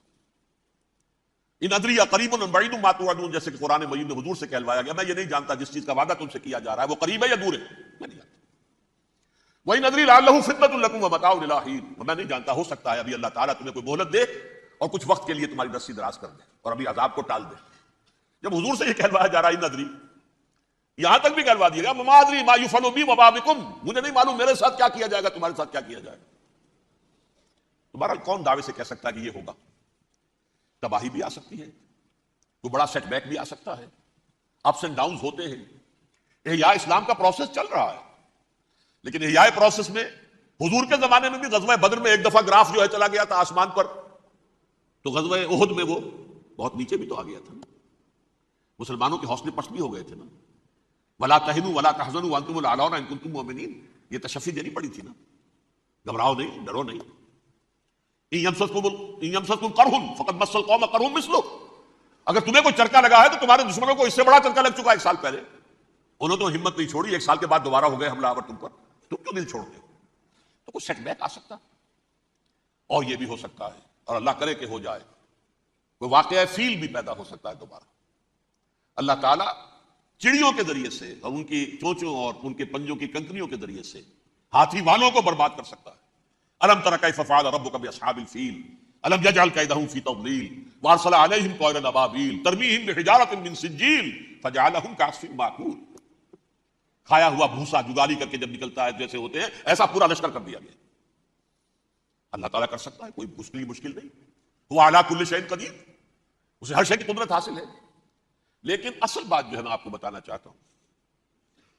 ان ادری قریب بعید ما توعدون، جیسے کہ قرآن مجید میں حضور سے کہلوایا گیا میں یہ نہیں جانتا جس چیز کا وعدہ تم سے کیا جا رہا ہے وہ قریب ہے یا دور ہے، میں نہیں جانتا۔ وَإِنْ أَدْرِي لَعَلَّهُ فِتْنَةٌ لَكُمْ وَمَتَاعٌ إِلَىٰ حِينٍ، میں نہیں جانتا ہو سکتا ہے ابھی اللہ تعالیٰ تمہیں کوئی مہلت دے اور کچھ وقت کے لیے تمہاری رسی دراز کر دے اور ابھی عذاب کو ٹال دے۔ جب حضور سے یہ کہلوایا جا رہا ہے ان ادری، یہاں تک بھی کہلوا دیا گیا وَمَا أَدْرِي مَا يُفْعَلُ بِي وَمَا بِكُمْ، مجھے نہیں معلوم میرے ساتھ کیا کیا جائے گا، تمہارے ساتھ کیا کیا جائے گا۔ تو بہرحال کون دعوے سے کہہ سکتا ہے کہ یہ ہوگا؟ تباہی بھی آ سکتی ہے، کوئی بڑا سیٹ بیک بھی آ سکتا ہے، اپس اینڈ ڈاؤنز ہوتے ہیں۔ احیاء اسلام کا پروسیس چل رہا ہے، لیکن احیاء پروسیس میں حضور کے زمانے میں بھی غزوہ بدر میں ایک دفعہ گراف جو ہے چلا گیا تھا آسمان پر، تو غزوہ احد میں وہ بہت نیچے بھی تو آ گیا تھا، مسلمانوں کے حوصلے پست بھی ہو گئے تھے نا۔ وَلَا تَهِنُوا وَلَا تَحْزَنُوا وَأَنْتُمُ الْأَعْلَوْنَ إِن كُنتُم مُؤْمِنِينَ، یہ تشفی دینی پڑی تھی نا، گھبراؤ نہیں، ڈرو نہیں۔ إِن يَمْسَسْكُمْ قَرْحٌ فَقَدْ مَسَّ الْقَوْمَ قَرْحٌ مِثْلُهُ، اگر تمہیں کوئی چرکا لگا ہے تو تمہارے دشمنوں کو اس سے بڑا چرکا لگ چکا ایک سال پہلے، انہوں تو ہمت نہیں چھوڑی، ایک سال کے بعد دوبارہ ہو گئے حملہ آور تم پر، تم کیوں دل چھوڑتے ہو؟ تو کوئی سیٹ بیک آ سکتا، اور یہ بھی ہو سکتا ہے، اور اللہ کرے کہ ہو جائے، کوئی واقعہ فیل بھی پیدا ہو سکتا ہے دوبارہ۔ اللہ تعالیٰ چڑیوں کے ذریعے سے اور ان کی چونچوں اور ان کے پنجوں کی کنکریوں کے ذریعے سے ہاتھی والوں کو برباد کر سکتا ہے۔ الم تر کیف فعل ربک باصحاب الفیل الم یجعل کیدہم فی تضلیل وارسل علیہم طیرا ابابیل ترمیہم بحجارۃ من سجیل فجعلہم کعصف مأکول، کھایا ہوا بھوسا جگالی کر کے جب نکلتا ہے جیسے ہوتے ہیں ایسا پورا لشکر کر دیا گیا۔ اللہ تعالیٰ کر سکتا ہے، کوئی مشکل نہیں، وہ علی کل شیء قدیر، اسے ہر شے کی قدرت حاصل ہے۔ لیکن اصل بات جو ہے میں آپ کو بتانا چاہتا ہوں،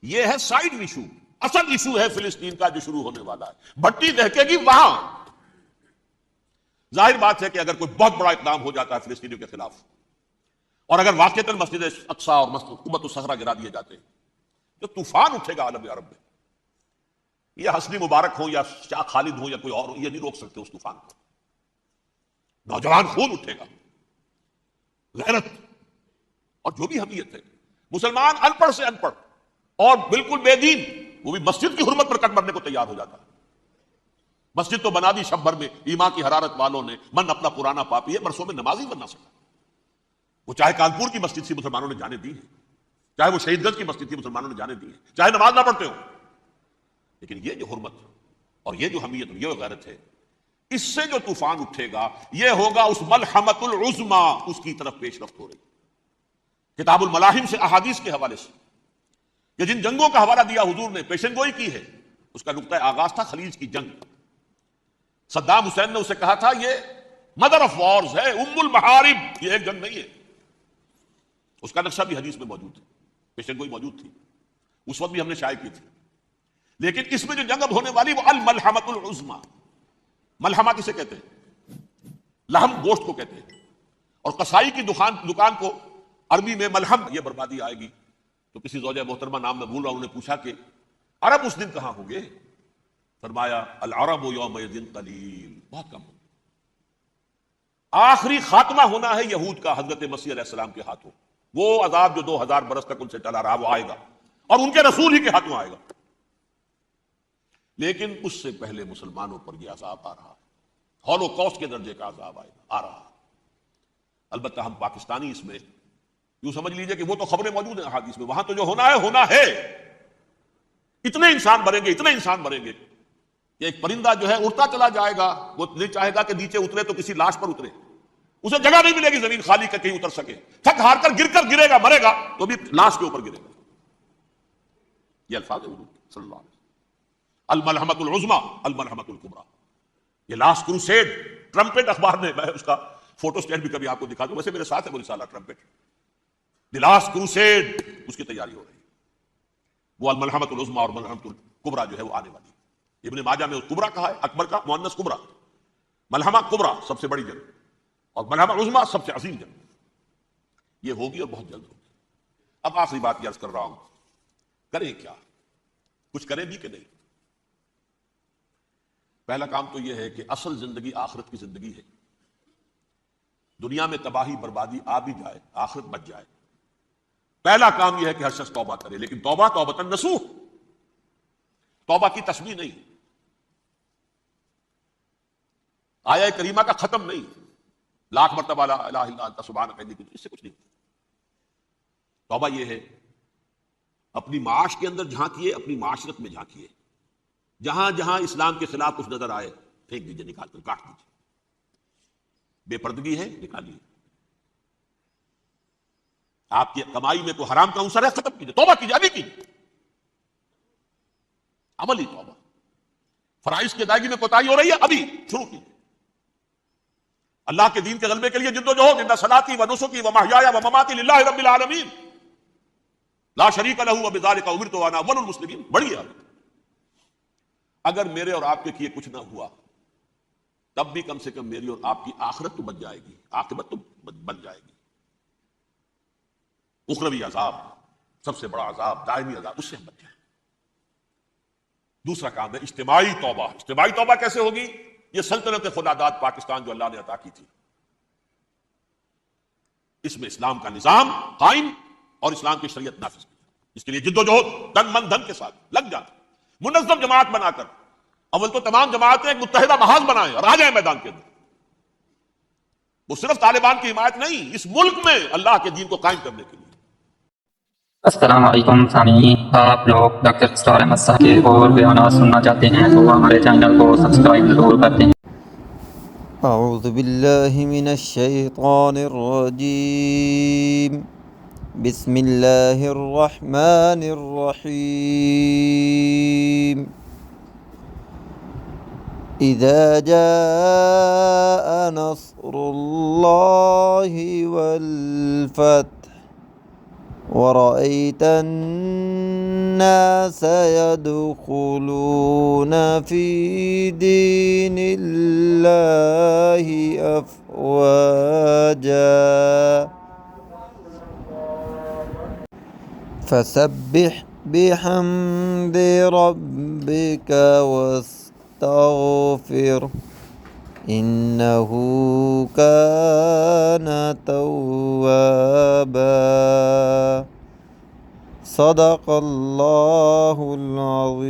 یہ ہے سائیڈ ایشو، اصل ایشو ہے فلسطین کا جو شروع ہونے والا ہے، بھٹی دہکے گی وہاں۔ ظاہر بات ہے کہ اگر کوئی بہت بڑا اقدام ہو جاتا ہے فلسطینیوں کے خلاف، اور اگر واقعتاً مسجد اقصیٰ اور مسجد قبۃ الصخرہ گرا دیے جاتے ہیں، جو طوفان اٹھے گا عالم عرب میں، یہ حسنی مبارک ہو یا شاہ خالد ہو یا کوئی اور، یہ نہیں روک سکتے اس طوفان کو۔ نوجوان خون اٹھے گا، غیرت اور جو بھی حمیت ہے، مسلمان ان پڑھ سے ان پڑھ اور بالکل بے دین وہ بھی مسجد کی حرمت پر کٹ مرنے کو تیار ہو جاتا ہے۔ مسجد تو بنا دی شب بھر میں، ایمان کی حرارت والوں نے، من اپنا پرانا پاپی ہے، برسوں میں نماز ہی بننا سکا۔ وہ چاہے کانپور کی مسجد سے مسلمانوں نے جانے دی ہے، چاہے وہ شہید گنج کی مسجد تھی مسلمانوں نے جانے دی ہے، چاہے نماز نہ پڑھتے ہو، لیکن یہ جو حرمت اور یہ جو حمیت اور یہ غیرت ہے، اس سے جو طوفان اٹھے گا یہ ہوگا اس ملحمۃ العظما، اس کی طرف پیش رفت ہو رہی۔ کتاب الملاحم سے احادیث کے حوالے سے یہ جن جنگوں کا حوالہ دیا حضور نے، پیشن گوئی کی ہے، اس کا نقطہ آغاز تھا خلیج کی جنگ۔ صدام حسین نے اسے کہا تھا یہ مدر آف وارز ہے، ام المحارب، یہ ایک جنگ نہیں ہے۔ اس کا نقشہ بھی حدیث میں موجود ہے، پیشن گوئی موجود تھی، اس وقت بھی ہم نے شائع کی تھی۔ لیکن اس میں جو جنگ اب ہونے والی وہ الملحمۃ العظما۔ ملحمہ کسے کہتے ہیں؟ لحم گوشت کو کہتے ہیں، اور قصائی کی دکان کو عربی میں ملحم، یہ بربادی آئے گی۔ تو کسی زوجہ محترمہ نام میں بھول رہا ہوں، انہوں نے پوچھا کہ عرب اس دن کہاں ہوں گے؟ فرمایا العرب یومئذ قلیل، بہت کم ہوں۔ آخری خاتمہ ہونا ہے یہود کا حضرت مسیح علیہ السلام کے ہاتھوں، وہ عذاب جو 2000 برس تک ان سے چلا رہا وہ آئے گا، اور ان کے رسول ہی کے ہاتھوں آئے گا۔ لیکن اس سے پہلے مسلمانوں پر یہ عذاب آ رہا ہے، ہولوکاسٹ کے درجے کا عذاب آ رہا ہے۔ البتہ ہم پاکستانی اس میں یوں سمجھ لیجئے کہ وہ تو خبریں موجود ہیں احادیث میں، وہاں تو جو ہونا ہے، اتنے انسان مریں گے، اتنے انسان مریں گے کہ ایک پرندہ جو ہے اڑتا چلا جائے گا، وہ نہیں چاہے گا کہ نیچے اترے تو کسی لاش پر اترے، اسے جگہ نہیں ملے گی زمین خالی کر کہیں اتر سکے، تھک ہار کر گرے گا، مرے گا تو بھی لاش کے اوپر گرے گا۔ یہ الفاظ ہیں حضور صلی اللہ علیہ وسلم، الملحمۃ العظما الملحمۃ الکبریٰ، یہ لاسٹ کروسیڈ۔ ٹرمپٹ اخبار نے، میں اس کا فوٹو سٹیٹ بھی کبھی آپ کو دکھا دوں، ویسے میرے ساتھ ہے وہ رسالہ ٹرمپٹ، دی لاسٹ کروسیڈ، اس کی تیاری ہو رہی ہے۔ وہ الملحمۃ العظما اور ملحمۃ الکبریٰ جو ہے وہ آنے والی ہے۔ ابن ماجہ میں کبریٰ کہا ہے، اکبر کا مؤنث کبریٰ، ملحمہ کبریٰ سب سے بڑی جنگ، اور ملحمہ العظما سب سے عظیم جنگ، یہ ہوگی اور بہت جلد ہوگی۔ اب آخری بات یہ عرض کر رہا ہوں، کریں کیا؟ کچھ کریں بھی کہ نہیں؟ پہلا کام تو یہ ہے کہ اصل زندگی آخرت کی زندگی ہے۔ دنیا میں تباہی بربادی آ بھی جائے، آخرت بچ جائے، پہلا کام یہ ہے کہ ہر شخص توبہ کرے، لیکن توبہ توبۃ نصوح، توبہ کی تسمیح نہیں، آیہ کریمہ کا ختم نہیں، لاکھ مرتبہ لا الہ الا انت سبحانک انی کنت، اس سے کچھ نہیں۔ توبہ یہ ہے اپنی معاش کے اندر جھانکیے، اپنی معاشرت میں جھانکیے، جہاں جہاں اسلام کے خلاف کچھ نظر آئے پھینک دیجیے، نکال کر کاٹ دیجیے۔ بے پردگی ہے نکالیے، آپ کی کمائی میں کوئی حرام کا عنصر ہے ختم کیجیے، توبہ کیجیے، ابھی کیجیے، عملی توبہ۔ فرائض کی ادائیگی میں کوتاہی ہو رہی ہے، ابھی شروع کیجیے۔ اللہ کے دین کے غلبے کے لیے جد و جہد، ان صلاتی و نسکی و محیایا و مماتی للہ رب العالمین لا شریک لہ وبذالک امرت وانا اول المسلمین۔ بڑھیے آگے۔ اگر میرے اور آپ کے کیے کچھ نہ ہوا تب بھی کم سے کم میری اور آپ کی آخرت تو بچ جائے گی، عاقبت تو بن جائے گی۔ اخروی عذاب، سب سے بڑا عذاب دائمی عذاب، اس سے ہم بچ جائیں۔ دوسرا کام ہے اجتماعی توبہ۔ اجتماعی توبہ کیسے ہوگی؟ یہ سلطنت خداداد پاکستان جو اللہ نے عطا کی تھی، اس میں اسلام کا نظام قائم اور اسلام کی شریعت نافذ کی، اس کے لیے جد و جہد تن من دھن کے ساتھ لگ جائیں، منظم جماعت بنا کر۔ اول تو تمام جماعتیں ایک متحدہ محاذ بنائیں اور آ جائیں میدان کے اندر۔ وہ صرف طالبان کی حمایت نہیں، اس ملک میں اللہ کے دین کو قائم کرنے کے لیے۔ السلام علیکم سامعین، آپ لوگ ڈاکٹر اسرار احمد صاحب کے اور بیانات سننا چاہتے ہیں تو ہمارے چینل کو سبسکرائب ضرور کرتے ہیں۔ اعوذ باللہ من الشیطان الرجیم، بسم اللہ الرحمن الرحیم۔ اذا جاء نصر اللہ والفتح ورأيت الناس يدخلون في دين الله أفواجا فسبح بحمد ربك واستغفر إنه كان توابا۔ صدق اللہ العظیم۔